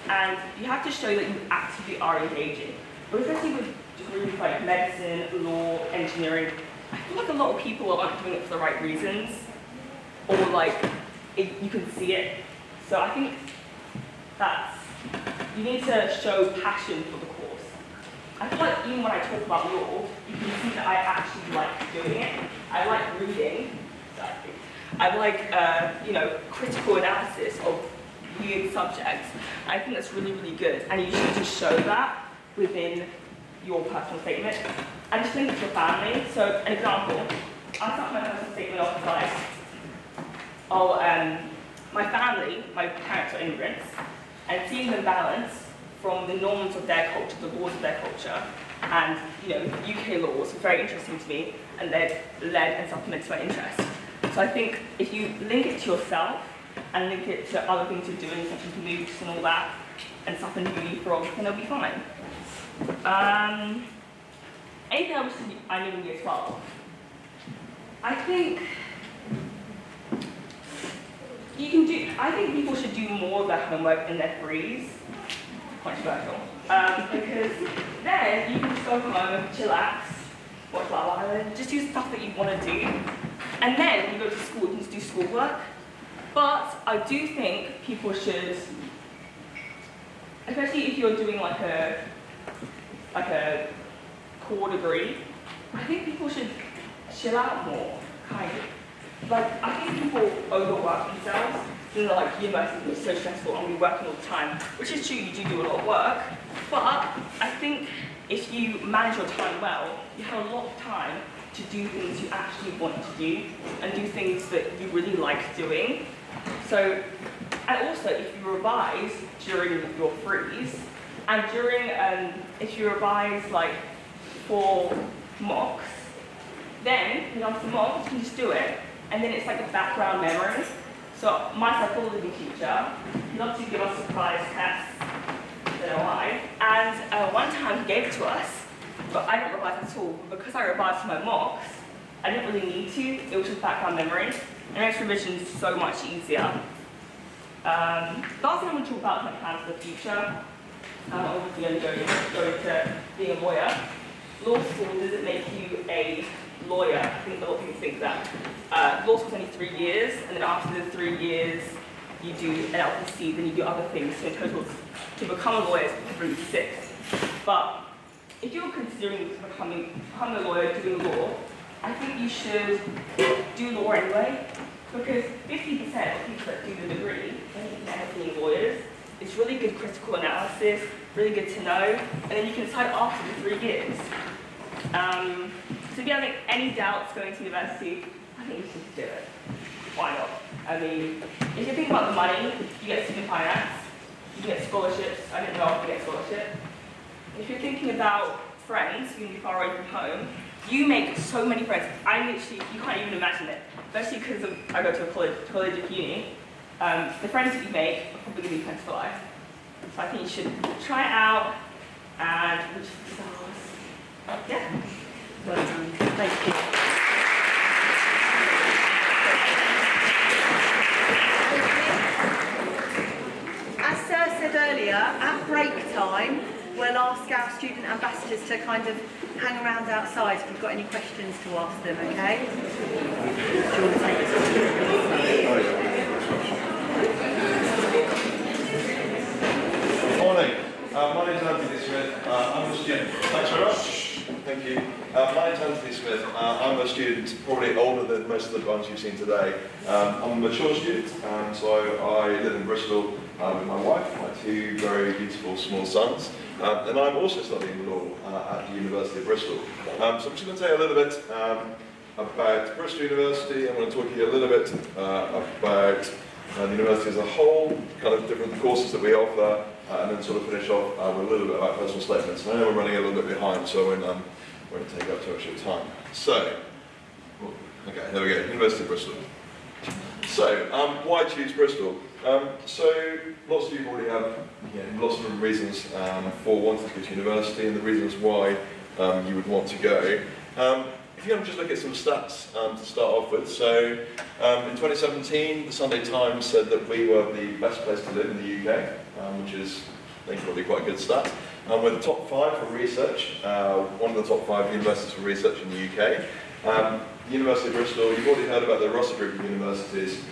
And you have to show that you actively are engaging. But especially with degrees like medicine, law, engineering, I feel like a lot of people aren't doing it for the right reasons, or like, you can see it. So I think you need to show passion for the course. I feel like even when I talk about law, you can see that I actually like doing it. I like reading. I like, critical analysis of weird subjects. I think that's really, really good. And you should just show that within your personal statement and just link it to your family. So an example, I start my personal statement off like, oh, my family, my parents are immigrants, and seeing them balance from the norms of their culture, the laws of their culture, and UK laws are very interesting to me, and they're led and supplement my interest. So I think if you link it to yourself and link it to other things you're doing, such as moocs and all that, and stuff in uni for, then it'll be fine. Anything I wish I knew in year 12? I think I think people should do more of their homework in their threes. Controversial. Because then you can just go home, chillax, watch Love Island, just do stuff that you want to do. And then when you go to school, you can just do schoolwork. But I do think people should, especially if you're doing like a core degree, I think people should chill out more, kind of. Like, I think people overwork themselves. You know, like, university is so stressful and we're working all the time, which is true, you do a lot of work. But I think if you manage your time well, you have a lot of time to do things you actually want to do and do things that you really like doing. So, and also if you revise during your freeze, and during, if you revise like for mocks, then after mocks you can just do it, and then it's like a background memory. So my psychology teacher loved to give us surprise tests, so do I, and one time he gave it to us, but I didn't revise at all. Because I revised for my mocks, I didn't really need to. It was just background memory, and it makes revision so much easier. Last thing I want to talk about is my plans for the future. I'm obviously going to go into being a lawyer. Law school doesn't make you a lawyer. I think a lot of people think that. Law school is only 3 years, and then after the 3 years, you do an LPC, then you do other things. So in total, to become a lawyer, it's 3 to 6. But if you're considering becoming a lawyer, doing law, I think you should do law anyway, because 50% of people that do the degree end up being lawyers. It's really good critical analysis, really good to know, and then you can decide after the 3 years. So if you have any doubts going to university, I think you should do it. Why not? I mean, if you think about the money, you get student finance, you get scholarships. I didn't know I could get scholarship. If you're thinking about friends, you're going to be far away from home, you make so many friends. You can't even imagine it. Especially because I go to a college of uni. The friends that you make are probably going to be friends for life. So I think you should try it out and reach the stars. Yeah.
Well done. Thank you. As Sarah said earlier, at break time, we'll ask our student ambassadors to kind of hang around outside if you've got any questions to ask them, okay? Do you want to take this?
Morning. My name's Anthony Smith. I'm a student. Thanks very much. Thank you. My name's Anthony Smith. I'm a student probably older than most of the ones you've seen today. I'm a mature student, so I live in Bristol with my wife, my 2 very beautiful small sons, and I'm also studying law at the University of Bristol. So I'm just going to tell you a little bit about Bristol University. I'm going to talk to you a little bit about the university as a whole, kind of different courses that we offer, and then sort of finish off with a little bit about personal statements. And I know we're running a little bit behind, so I won't take up too much of your time. So, okay, there we go, University of Bristol. So, why choose Bristol? So, lots of you already have lots of different reasons for wanting to go to university and the reasons why you would want to go. If you can just look at some stats to start off with. So, in 2017, the Sunday Times said that we were the best place to live in the UK, which is, I think, probably quite a good stat. We're the top 5 for research, one of the top 5 universities for research in the UK. University of Bristol, you've already heard about the Russell Group of universities.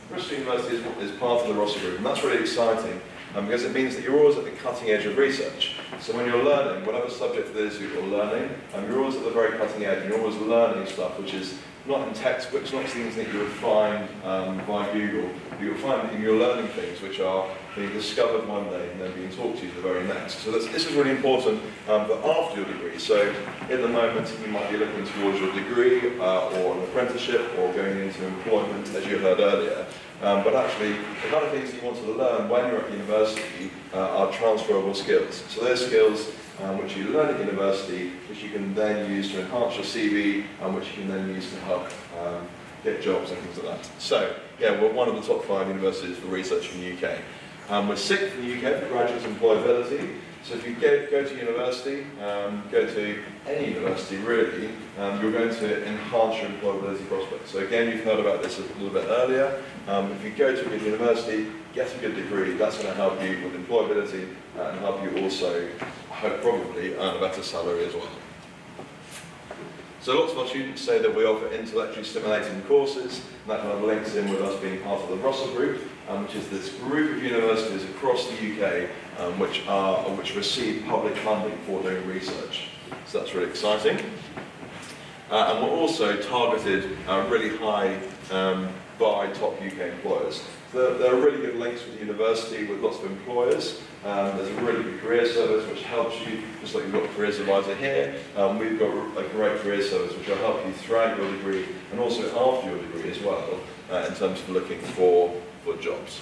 Bristol University is part of the Russell Group, and that's really exciting because it means that you're always at the cutting edge of research. So when you're learning, whatever subject it is you're learning, you're always at the very cutting edge, and you're always learning stuff which is not in textbooks, not things that you would find via Google, but you'll find that you're learning things which are being discovered one day and then being taught to you the very next. So this is really important for after your degree. So in the moment you might be looking towards your degree or an apprenticeship or going into employment, as you heard earlier. But actually, the kind of things that you want to learn when you're at university are transferable skills. So those skills which you learn at university, which you can then use to enhance your CV, and which you can then use to help get jobs and things like that. So, yeah, we're one of the top 5 universities for research in the UK. We're 6th in the UK for graduate employability. So if you go to university, go to any university really, you're going to enhance your employability prospects. So again, you've heard about this a little bit earlier. If you go to a good university, get a good degree, that's going to help you with employability and help you also, I hope, probably earn a better salary as well. So lots of our students say that we offer intellectually stimulating courses, and that kind of links in with us being part of the Russell Group, which is this group of universities across the UK which receive public funding for doing research. So that's really exciting. And we're also targeted really high by top UK employers. So there are really good links with the university with lots of employers. There's a really good career service which helps you, just like you've got a careers advisor here. We've got a great career service which will help you throughout your degree and also after your degree as well, in terms of looking for jobs.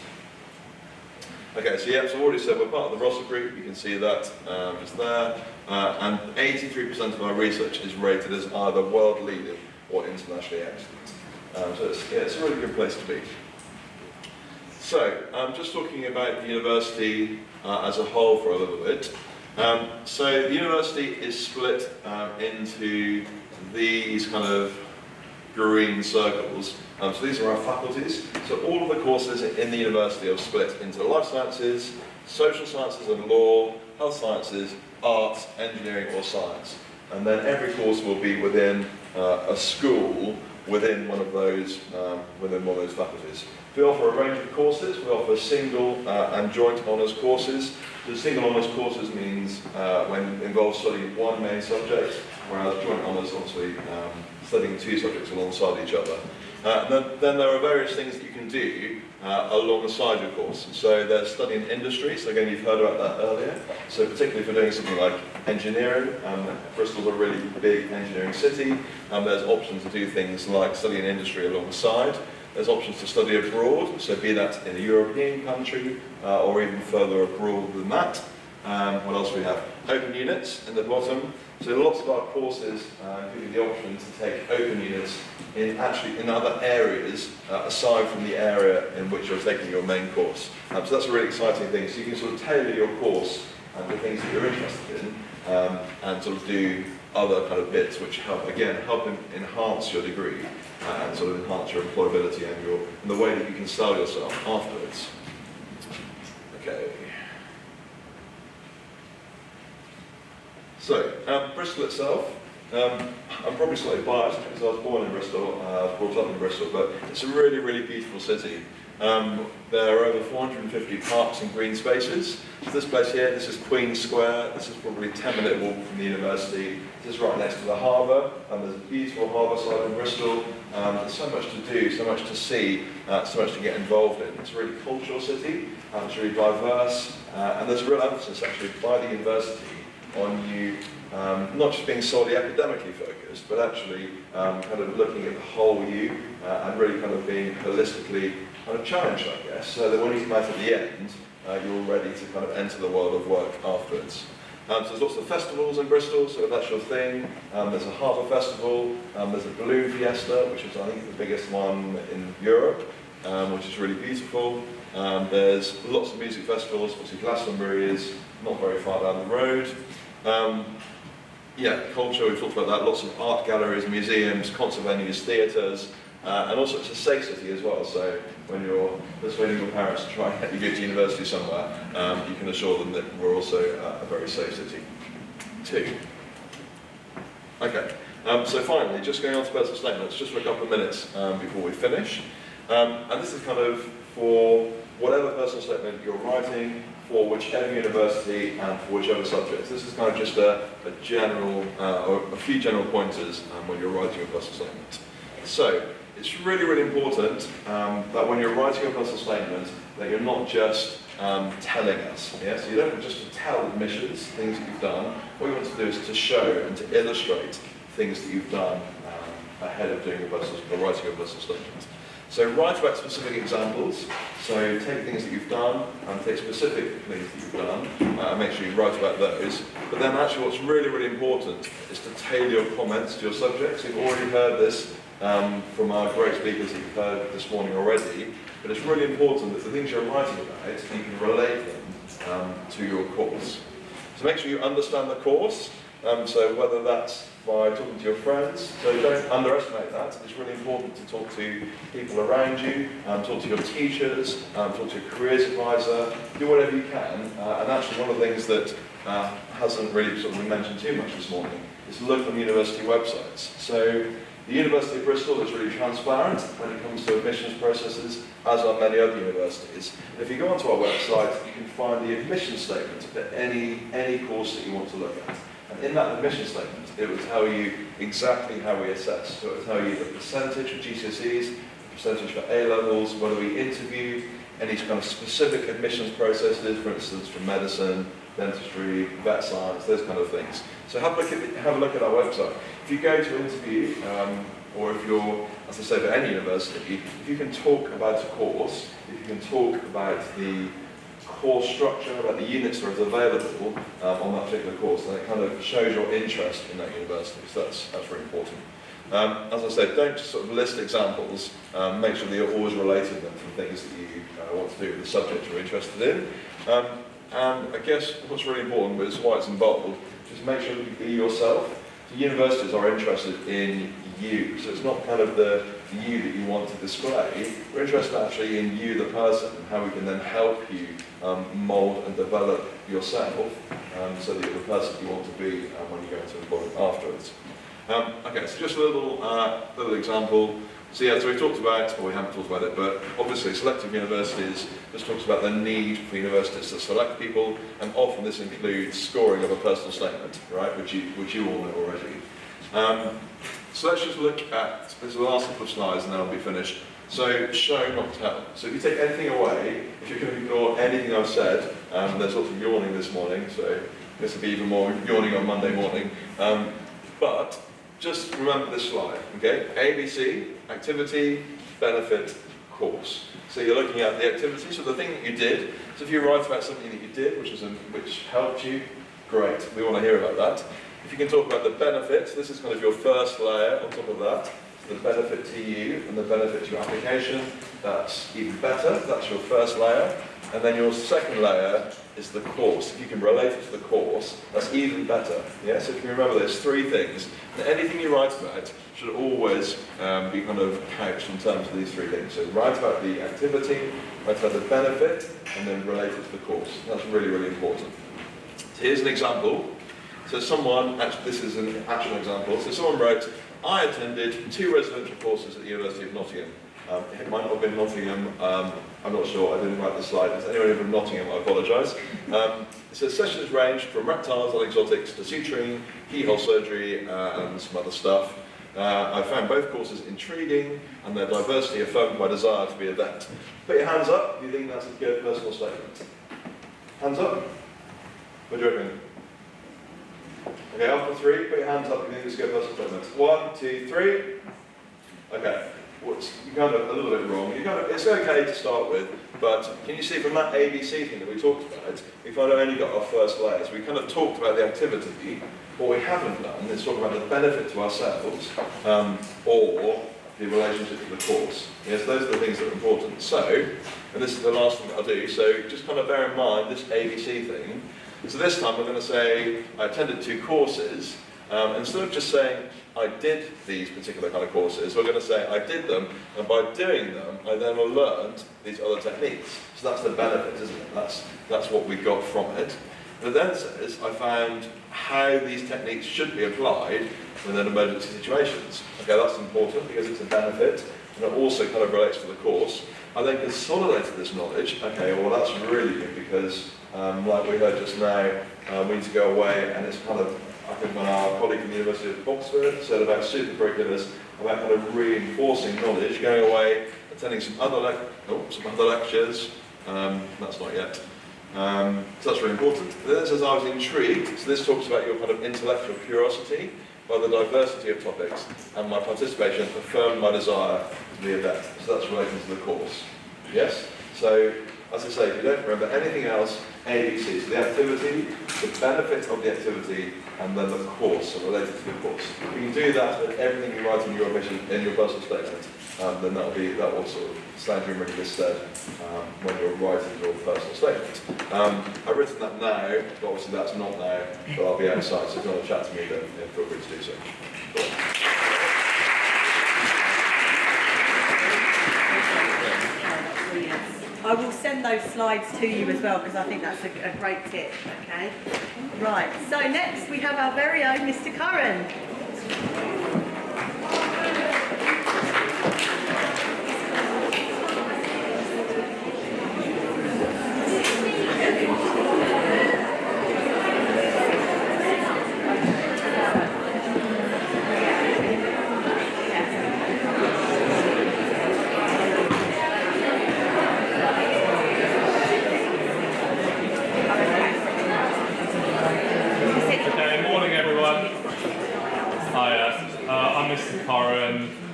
Okay, so yeah, so I've already said we're part of the Russell Group. You can see that it's there. And 83% of our research is rated as either world leading or internationally excellent. So it's a really good place to be. So, just talking about the university as a whole for a little bit. So the university is split into these kind of green circles. So these are our faculties. So all of the courses in the university are split into life sciences, social sciences and law, health sciences, arts, engineering or science. And then every course will be within a school within one of those faculties. We offer a range of courses. We offer single and joint honours courses. The single honours courses means when involves studying one main subject, whereas joint honours obviously studying 2 subjects alongside each other. Then there are various things that you can do alongside your course. So there's studying industry, so again you've heard about that earlier. So particularly for doing something like engineering, Bristol's a really big engineering city, there's options to do things like studying industry alongside. There's options to study abroad, so be that in a European country or even further abroad than that. What else do we have? Open units in the bottom. So lots of our courses give you the option to take open units in other areas aside from the area in which you're taking your main course. So that's a really exciting thing. So you can sort of tailor your course to things that you're interested in and sort of do other kind of bits which help enhance your degree and sort of enhance your employability and the way that you can sell yourself afterwards. Okay. So, Bristol itself, I'm probably slightly biased because I was born in Bristol, brought up in Bristol, but it's a really, really beautiful city. There are over 450 parks and green spaces. So this place here, this is Queen Square. This is probably a 10-minute walk from the university. This is right next to the harbour, and there's a beautiful harbour side in Bristol. There's so much to do, so much to see, so much to get involved in. It's a really cultural city, it's really diverse, and there's a real emphasis actually by the university on you not just being solely academically focused, but actually kind of looking at the whole you and really kind of being holistically kind of challenged, I guess, so that when you come out at the end, you're ready to kind of enter the world of work afterwards. So there's lots of festivals in Bristol, so if that's your thing. There's a harbour festival, there's a balloon fiesta, which is I think the biggest one in Europe, which is really beautiful. There's lots of music festivals, obviously Glastonbury is not very far down the road. Culture, we've talked about that, lots of art galleries, museums, concert venues, theatres, and also it's a safe city as well, so when you're persuading your parents to try and get you to university somewhere, you can assure them that we're also a very safe city too. Okay, so finally, just going on to personal statements, just for a couple of minutes before we finish. And this is kind of for whatever personal statement you're writing, for whichever university and for whichever subject. This is kind of just a general, or a few general pointers when you're writing your personal statement. So, it's really, really important that when you're writing a personal statement, that you're not just telling us. Yeah? So you don't want just to tell admissions, things that you've done. What you want to do is to show and to illustrate things that you've done ahead of doing or writing your personal statement. So write about specific examples. So take things that you've done and take specific things that you've done and make sure you write about those. But then actually what's really, really important is to tailor your comments to your subjects. You've already heard this from our great speakers that you've heard this morning already, but it's really important that the things you're writing about, you can relate them to your course. So make sure you understand the course, so whether that's by talking to your friends, so don't underestimate that. It's really important to talk to people around you, talk to your teachers, talk to your careers advisor, do whatever you can. And actually one of the things that hasn't really sort of been mentioned too much this morning is look on university websites. So the University of Bristol is really transparent when it comes to admissions processes, as are many other universities. And if you go onto our website, you can find the admission statement for any course that you want to look at. And in that admission statement, it will tell you exactly how we assess. So it will tell you the percentage of GCSEs, the percentage for A-levels, whether we interview, any kind of specific admissions processes, for instance, for medicine, dentistry, vet science, those kind of things. So have a look at our website. If you go to interview, or if you're, as I say, for any university, if you can talk about a course, if you can talk about the course structure, about the units that are available on that particular course, then it kind of shows your interest in that university. So that's really important. As I said, don't just sort of list examples. Make sure that you're always relating them to things that you want to do with the subject you're interested in. And I guess what's really important, but it's why it's in bold, is make sure that you be yourself. So universities are interested in you. So it's not kind of the you that you want to display. We're interested actually in you, the person, and how we can then help you mould and develop yourself so that you're the person you want to be when you go into employment afterwards. Okay, so just a little example. So yeah, so we talked about, or we haven't talked about it, but obviously selective universities, this talks about the need for universities to select people, and often this includes scoring of a personal statement, right, which you all know already. So let's just look at, this is the last couple of slides and then I'll be finished. So show, not tell. So if you take anything away, if you're going to ignore anything I've said, there's lots of yawning this morning, so this will be even more yawning on Monday morning. But just remember this slide, okay? ABC, activity, benefit, course. So you're looking at the activity, so the thing that you did. So if you write about something that you did, which helped you, great. We want to hear about that. If you can talk about the benefits, this is kind of your first layer on top of that. The benefit to you and the benefit to your application, that's even better. That's your first layer. And then your second layer is the course. If you can relate it to the course, that's even better. Yeah? So if you remember, there's three things. And anything you write about should always be kind of couched in terms of these three things. So write about the activity, write about the benefit, and then relate it to the course. That's really, really important. So here's an example. So someone, actually this is an actual example, so someone wrote, I attended 2 residential courses at the University of Nottingham. It might not have been Nottingham, I'm not sure, I didn't write the slide. If anyone from Nottingham, I apologise. It says sessions ranged from reptiles and exotics to suturing, keyhole surgery and some other stuff. I found both courses intriguing and their diversity affirmed my desire to be a vet. Put your hands up if you think that's a good personal statement. Hands up. What do you reckon? Okay, after 3, put your hands up if you think it's a good personal statement. 1, 2, 3. Okay. You're kind of a little bit wrong. It's okay to start with, but can you see from that ABC thing that we talked about, we've only got our first layers. We kind of talked about the activity. What we haven't done is talk about the benefit to ourselves or the relationship to the course. Yes, those are the things that are important. So, and this is the last thing that I'll do, so just kind of bear in mind this ABC thing. So this time we're going to say I attended 2 courses. Instead of just saying I did these particular kind of courses, we're going to say I did them, and by doing them, I then learned these other techniques. So that's the benefit, isn't it? That's what we got from it. And it then says I found how these techniques should be applied within emergency situations. Okay, that's important because it's a benefit, and it also kind of relates to the course. I then consolidated this knowledge. Okay, well that's really good because, like we heard just now, we need to go away, and it's kind of, I think when our colleague from the University of Oxford said about supercurriculars, about kind of reinforcing knowledge, going away, attending some other lectures. That's not yet. So that's really important. Then it says I was intrigued. So this talks about your kind of intellectual curiosity by the diversity of topics, and my participation affirmed my desire to be adept. So that's related to the course. Yes? So, as I say, if you don't remember anything else, ABC. So the activity, the benefit of the activity, and then the course, so related to the course. If you can do that with everything you write in your vision, in your personal statement, then that will sort of stand you in really good stead when you're writing your personal statement. I've written that now, but obviously that's not now, but I'll be outside, so if you want to chat to me, then feel free to do so.
I will send those slides to you as well because I think that's a great tip, okay? Right, so next we have our very own Mr. Curran.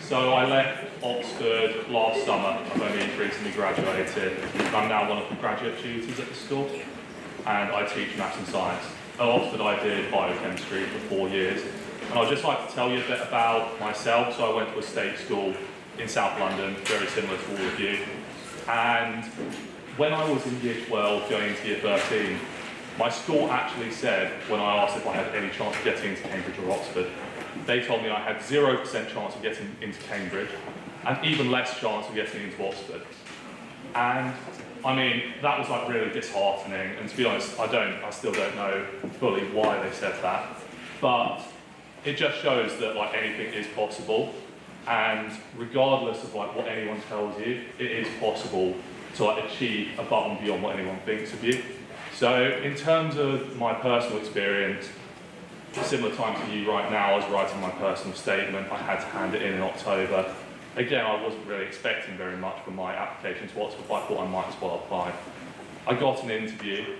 So I left Oxford last summer. I've only recently graduated. I'm now one of the graduate tutors at the school, and I teach maths and science. At Oxford I did biochemistry for 4 years, and I'd just like to tell you a bit about myself. So I went to a state school in South London, very similar to all of you, and when I was in year 12 going into year 13, my school actually said, when I asked if I had any chance of getting into Cambridge or Oxford, they told me I had 0% chance of getting into Cambridge and even less chance of getting into Oxford. And I mean, that was like really disheartening, and to be honest, I still don't know fully why they said that, but it just shows that like anything is possible, and regardless of like what anyone tells you, it is possible to like achieve above and beyond what anyone thinks of you. So in terms of my personal experience, similar time to you right now, I was writing my personal statement. I had to hand it in October. Again, I wasn't really expecting very much from my application to Oxford, but I thought I might as well apply. I got an interview.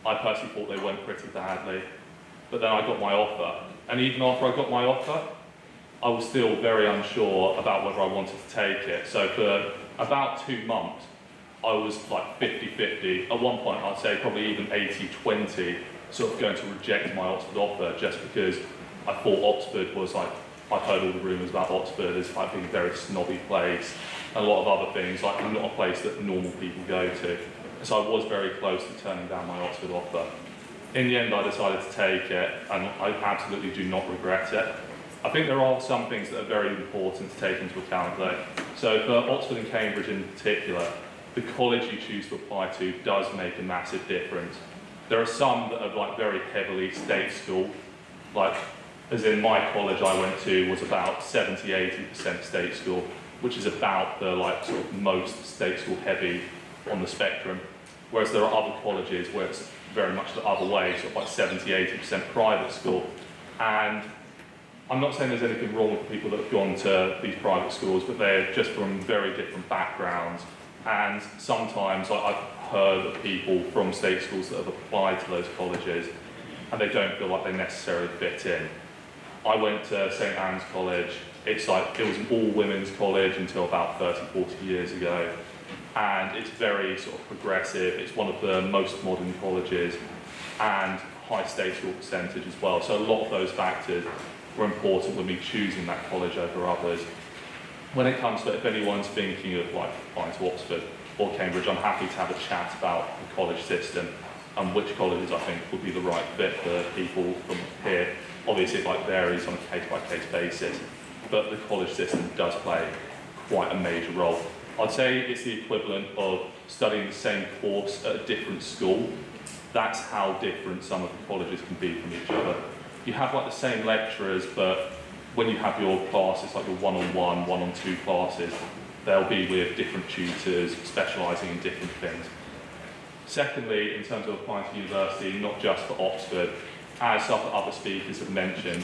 I personally thought they went pretty badly, but then I got my offer. And even after I got my offer, I was still very unsure about whether I wanted to take it. So for about 2 months, I was like 50-50. At one point, I'd say probably even 80-20, sort of going to reject my Oxford offer just because I thought Oxford was like, I've heard all the rumours about Oxford as like being a very snobby place, and a lot of other things, like not a place that normal people go to. So I was very close to turning down my Oxford offer. In the end, I decided to take it, and I absolutely do not regret it. I think there are some things that are very important to take into account though. So for Oxford and Cambridge in particular, the college you choose to apply to does make a massive difference. There are some that are like very heavily state school, like as in my college I went to was about 70-80% state school, which is about the like sort of most state school heavy on the spectrum. Whereas there are other colleges where it's very much the other way, sort of like 70-80% private school. And I'm not saying there's anything wrong with the people that have gone to these private schools, but they're just from very different backgrounds. And sometimes I've heard of people from state schools that have applied to those colleges and they don't feel like they necessarily fit in. I went to St Anne's College. It's like, it was an all-women's college until about 30-40 years ago. And it's very sort of progressive. It's one of the most modern colleges and high state school percentage as well. So a lot of those factors were important with me choosing that college over others. When it comes to if anyone's thinking of like applying to Oxford or Cambridge, I'm happy to have a chat about the college system and which colleges I think would be the right fit for people from here. Obviously it like varies on a case-by-case basis, but the college system does play quite a major role. I'd say it's the equivalent of studying the same course at a different school. That's how different some of the colleges can be from each other. You have like the same lecturers, but when you have your classes, like your one-on-one, one-on-two classes, they'll be with different tutors, specialising in different things. Secondly, in terms of applying to university, not just for Oxford, as some other speakers have mentioned,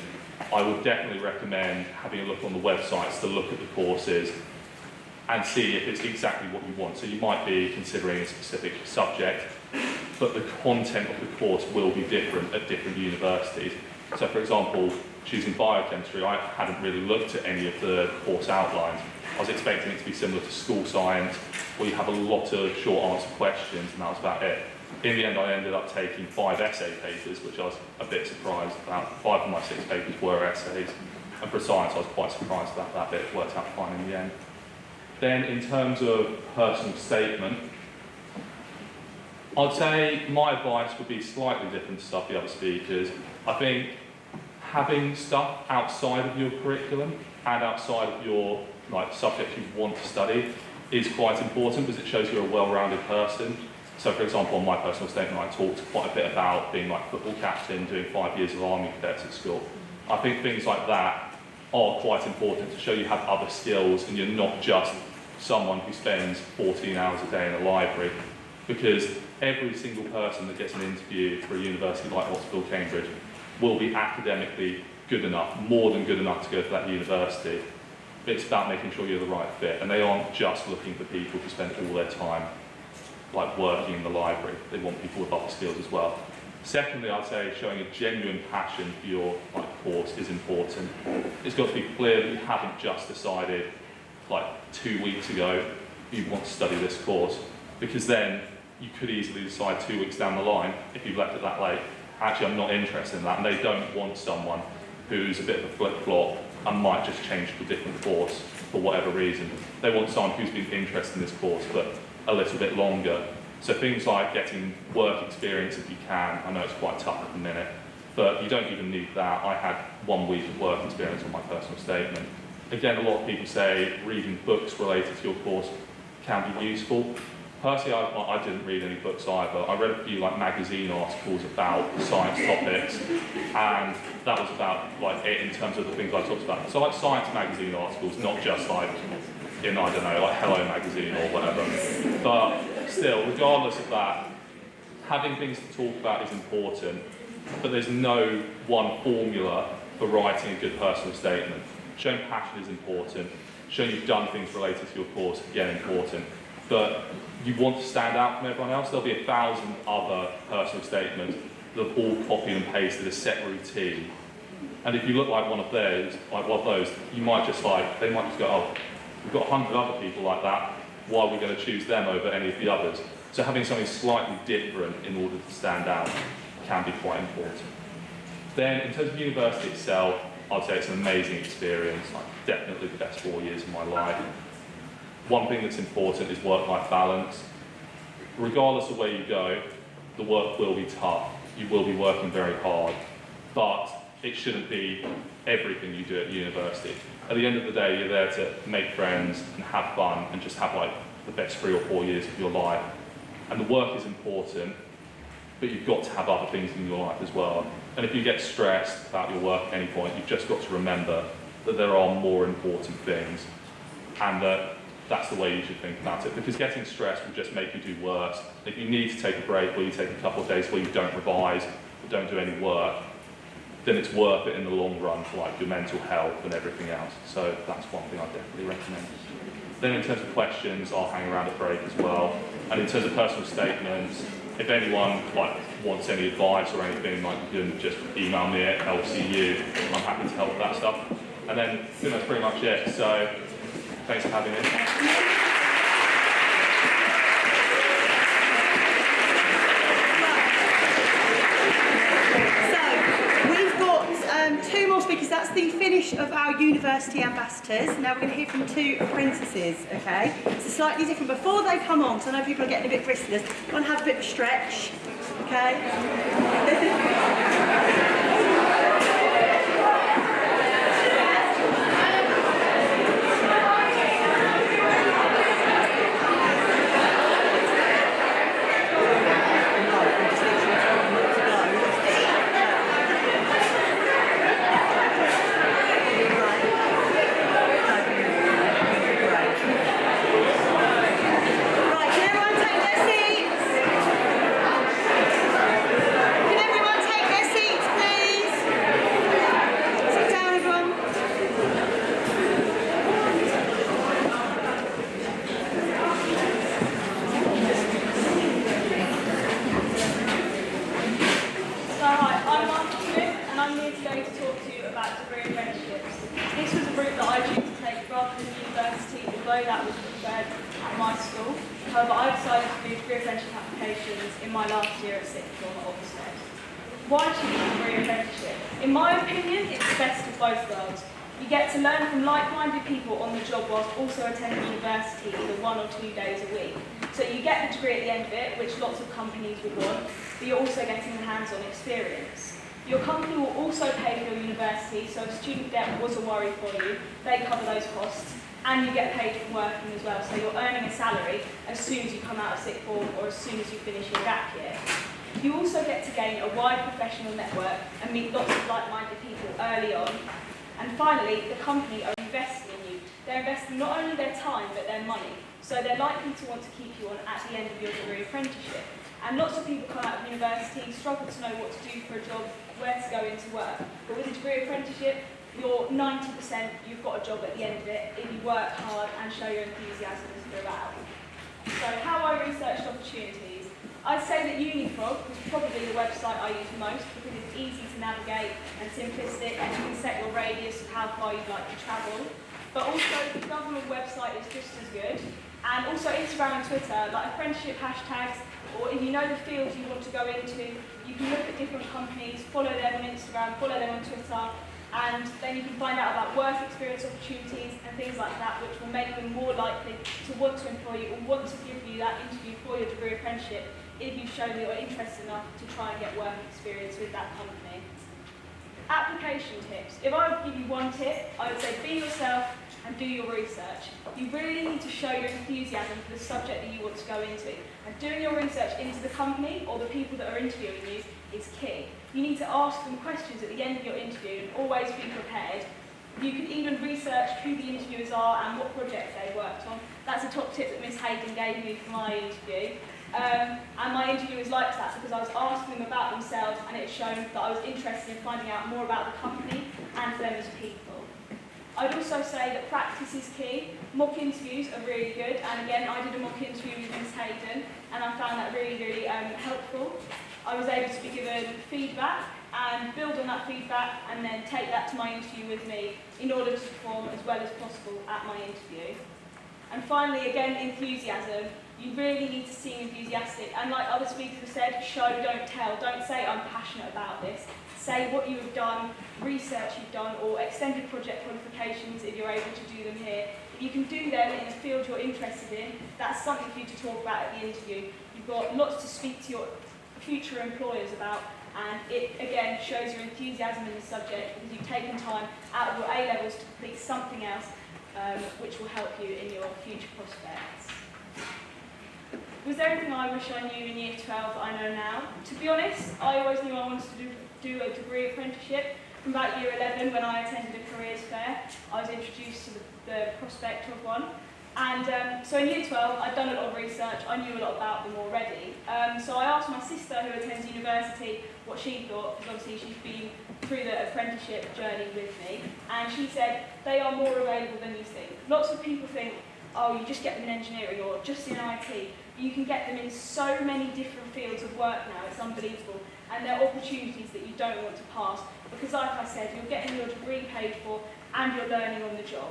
I would definitely recommend having a look on the websites to look at the courses and see if it's exactly what you want. So you might be considering a specific subject, but the content of the course will be different at different universities. So for example, choosing biochemistry, I hadn't really looked at any of the course outlines. I was expecting it to be similar to school science, where you have a lot of short answer questions, and that was about it. In the end, I ended up taking 5 essay papers, which I was a bit surprised about. 5 of my 6 papers were essays, and for science, I was quite surprised about that bit. It worked out fine in the end. Then, in terms of personal statement, I'd say my advice would be slightly different to stuff the other speakers. I think having stuff outside of your curriculum and outside of your subjects you want to study is quite important because it shows you're a well-rounded person. So for example, on my personal statement, I talked quite a bit about being football captain, doing 5 years of army cadets at school. I think things like that are quite important to show you have other skills and you're not just someone who spends 14 hours a day in a library, because every single person that gets an interview for a university like Oxford or Cambridge will be academically good enough, more than good enough to go to that university. It's about making sure you're the right fit, and they aren't just looking for people who spend all their time working in the library. They want people with other skills as well. Secondly, I'd say showing a genuine passion for your course is important. It's got to be clear that you haven't just decided 2 weeks ago you want to study this course, because then you could easily decide 2 weeks down the line, if you've left it that late, actually I'm not interested in that, and they don't want someone who's a bit of a flip-flop and might just change to a different course for whatever reason. They want someone who's been interested in this course for a little bit longer. So things like getting work experience if you can. I know it's quite tough at the minute, but you don't even need that. I had 1 week of work experience on my personal statement. Again, a lot of people say reading books related to your course can be useful. Personally, I didn't read any books either. I read a few magazine articles about science topics, and that was about it in terms of the things I talked about. So science magazine articles, not just in, I don't know, Hello magazine or whatever. But still, regardless of that, having things to talk about is important, but there's no one formula for writing a good personal statement. Showing passion is important. Showing you've done things related to your course, again, important. But you want to stand out from everyone else. There'll be 1,000 other personal statements that have all copied and pasted a set routine. And if you look like one of those, you might just they might just go, oh, we've got 100 other people like that. Why are we going to choose them over any of the others? So having something slightly different in order to stand out can be quite important. Then, in terms of university itself, I'd say it's an amazing experience. Definitely the best 4 years of my life. One thing that's important is work-life balance. Regardless of where you go, the work will be tough. You will be working very hard, but it shouldn't be everything you do at university. At the end of the day, you're there to make friends and have fun and just have the best 3 or 4 years of your life. And the work is important, but you've got to have other things in your life as well. And if you get stressed about your work at any point, you've just got to remember that there are more important things, and that's the way you should think about it, because getting stressed will just make you do worse. If you need to take a break, or you take a couple of days where you don't revise, or don't do any work, then it's worth it in the long run for your mental health and everything else. So that's one thing I definitely recommend. Then in terms of questions, I'll hang around at break as well. And in terms of personal statements, if anyone wants any advice or anything, you can just email me at LCU. I'm happy to help with that stuff. And then I think that's pretty much it. So thanks for having me.
Two more speakers. That's the finish of our university ambassadors. Now we're going to hear from 2 apprentices, okay? It's slightly different. Before they come on, because I know people are getting a bit bristly, I want to have a bit of a stretch, okay? Can everyone take their seats, please?
although that was preferred at my school. However, I decided to do degree apprenticeship applications in my last year at sixth form at Oxford. Why choose a degree apprenticeship? In my opinion, it's the best of both worlds. You get to learn from like-minded people on the job whilst also attending university either 1 or 2 days a week. So you get the degree at the end of it, which lots of companies would want, but you're also getting the hands-on experience. Your company will also pay for your university, so if student debt was a worry for you, they cover those costs, and you get paid for working as well, so you're earning a salary as soon as you come out of sixth form or as soon as you finish your gap year. You also get to gain a wide professional network and meet lots of like-minded people early on. And finally, the company are investing in you. They're investing not only their time, but their money. So they're likely to want to keep you on at the end of your degree apprenticeship. And lots of people come out of university, struggle to know what to do for a job, where to go into work. But with a degree apprenticeship, you're 90%, you've got a job at the end of it if you work hard and show your enthusiasm throughout. So how I researched opportunities. I'd say that Unifrog was probably the website I use most because it's easy to navigate and simplistic, and you can set your radius of how far you'd like to travel. But also the government website is just as good. And also Instagram and Twitter, like apprenticeship hashtags, or if you know the fields you want to go into, you can look at different companies, follow them on Instagram, follow them on Twitter, and then you can find out about work experience opportunities and things like that, which will make them more likely to want to employ you or want to give you that interview for your degree apprenticeship if you show that you're interested enough to try and get work experience with that company. Application tips. If I would give you one tip, I would say be yourself and do your research. You really need to show your enthusiasm for the subject that you want to go into. And doing your research into the company or the people that are interviewing you is key. You need to ask them questions at the end of your interview and always be prepared. You can even research who the interviewers are and what projects they worked on. That's a top tip that Ms Haydden gave me for my interview. And my interviewers liked that because I was asking them about themselves and it showed that I was interested in finding out more about the company and them as people. I'd also say that practice is key. Mock interviews are really good, and again I did a mock interview with Ms Haydden and I found that really helpful. I was able to be given feedback and build on that feedback and then take that to my interview with me in order to perform as well as possible at my interview. And finally, again, enthusiasm. You really need to seem enthusiastic, and like other speakers have said, show, don't tell. Don't say I'm passionate about this. Say what you have done, research you've done, or extended project qualifications if you're able to do them here. If you can do them in a field you're interested in, that's something for you to talk about at the interview. You've got lots to speak to your future employers about, and it again shows your enthusiasm in the subject because you've taken time out of your A-levels to complete something else which will help you in your future prospects. Was there anything I wish I knew in Year 12 that I know now? To be honest, I always knew I wanted to do a degree apprenticeship. From about Year 11, when I attended a careers fair, I was introduced to the prospect of one. And so in Year 12, I'd done a lot of research, I knew a lot about them already. So I asked my sister, who attends university, what she thought, because obviously she's been through the apprenticeship journey with me, and she said, they are more available than you think. Lots of people think, oh, you just get them in engineering or just in IT. You can get them in so many different fields of work now, it's unbelievable. And they're opportunities that you don't want to pass, because like I said, you're getting your degree paid for and you're learning on the job.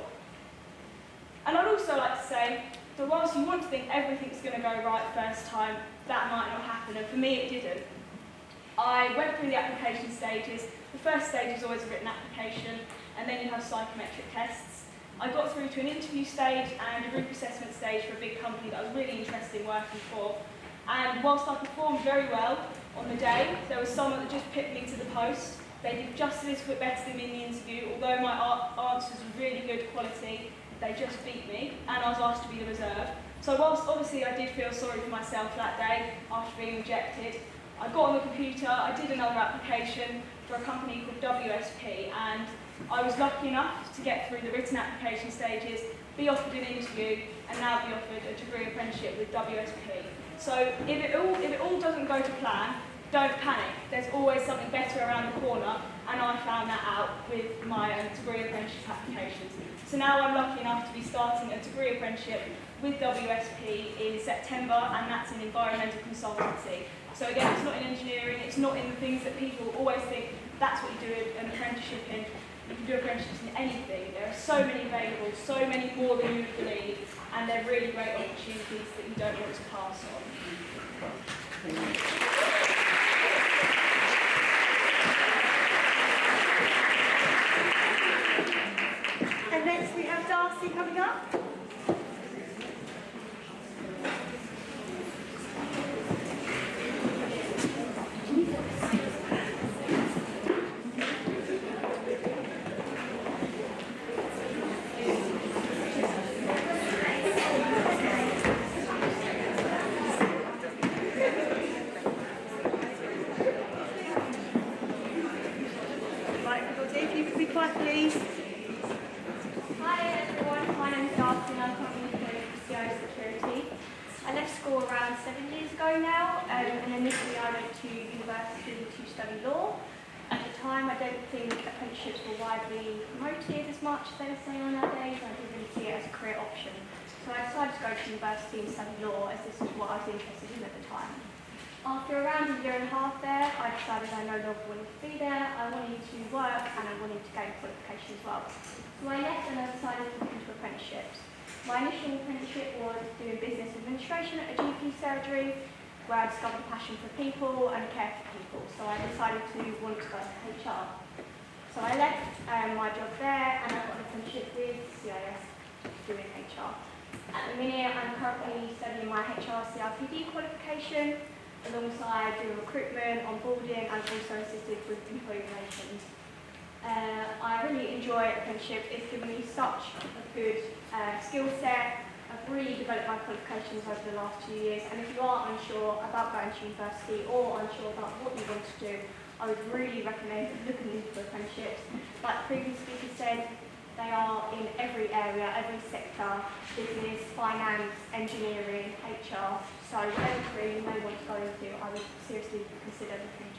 And I'd also like to say that whilst you want to think everything's going to go right first time, that might not happen, and for me it didn't. I went through the application stages. The first stage is always a written application, and then you have psychometric tests. I got through to an interview stage and a group assessment stage for a big company that I was really interested in working for. And whilst I performed very well on the day, there was someone that just picked me to the post. They did just a little bit better than me in the interview, although my answers were really good quality. They just beat me, and I was asked to be the reserve. So whilst obviously I did feel sorry for myself that day after being rejected, I got on the computer, I did another application for a company called WSP, and I was lucky enough to get through the written application stages, be offered an interview, and now be offered a degree apprenticeship with WSP. So if it all doesn't go to plan, don't panic. There's always something better around the corner, and I found that out with my degree apprenticeship applications. So now I'm lucky enough to be starting a degree apprenticeship with WSP in September, and that's in environmental consultancy. So again, it's not in engineering, it's not in the things that people always think that's what you do an apprenticeship in. You can do apprenticeships in anything. There are so many available, so many more than you would believe, and they're really great opportunities that you don't want to pass on.
And next we have Darcy coming up. Right, everybody, if you could be quiet, please.
Hi everyone, my name is Darcy and I'm currently employed for CIO Security. I left school around 7 years ago now, and initially I went to university to study law. At the time I don't think apprenticeships were widely promoted as much as they are saying nowadays, and I didn't really see it as a career option. So I decided to go to university and study law as this was what I was interested in at the time. After around a year and a half there, I decided I no longer wanted to be there, I wanted to work and I wanted to gain qualification as well. So I left and I decided to look into apprenticeships. My initial apprenticeship was doing business administration at a GP surgery, where I discovered a passion for people and care for people. So I decided to want to go to HR. So I left my job there and I got an apprenticeship with CIS doing HR. At the minute, I'm currently studying my HR CRPD qualification, alongside doing recruitment, onboarding, and also assisted with employee relations. I really enjoy apprenticeship. It's given me such a good skill set. I've really developed my qualifications over the last 2 years, and if you are unsure about going to university or unsure about what you want to do, I would really recommend looking into apprenticeships. Like the previous speaker said, they are in every area, every sector: business, finance, engineering, HR. So whatever career you may want to go into, I would seriously consider looking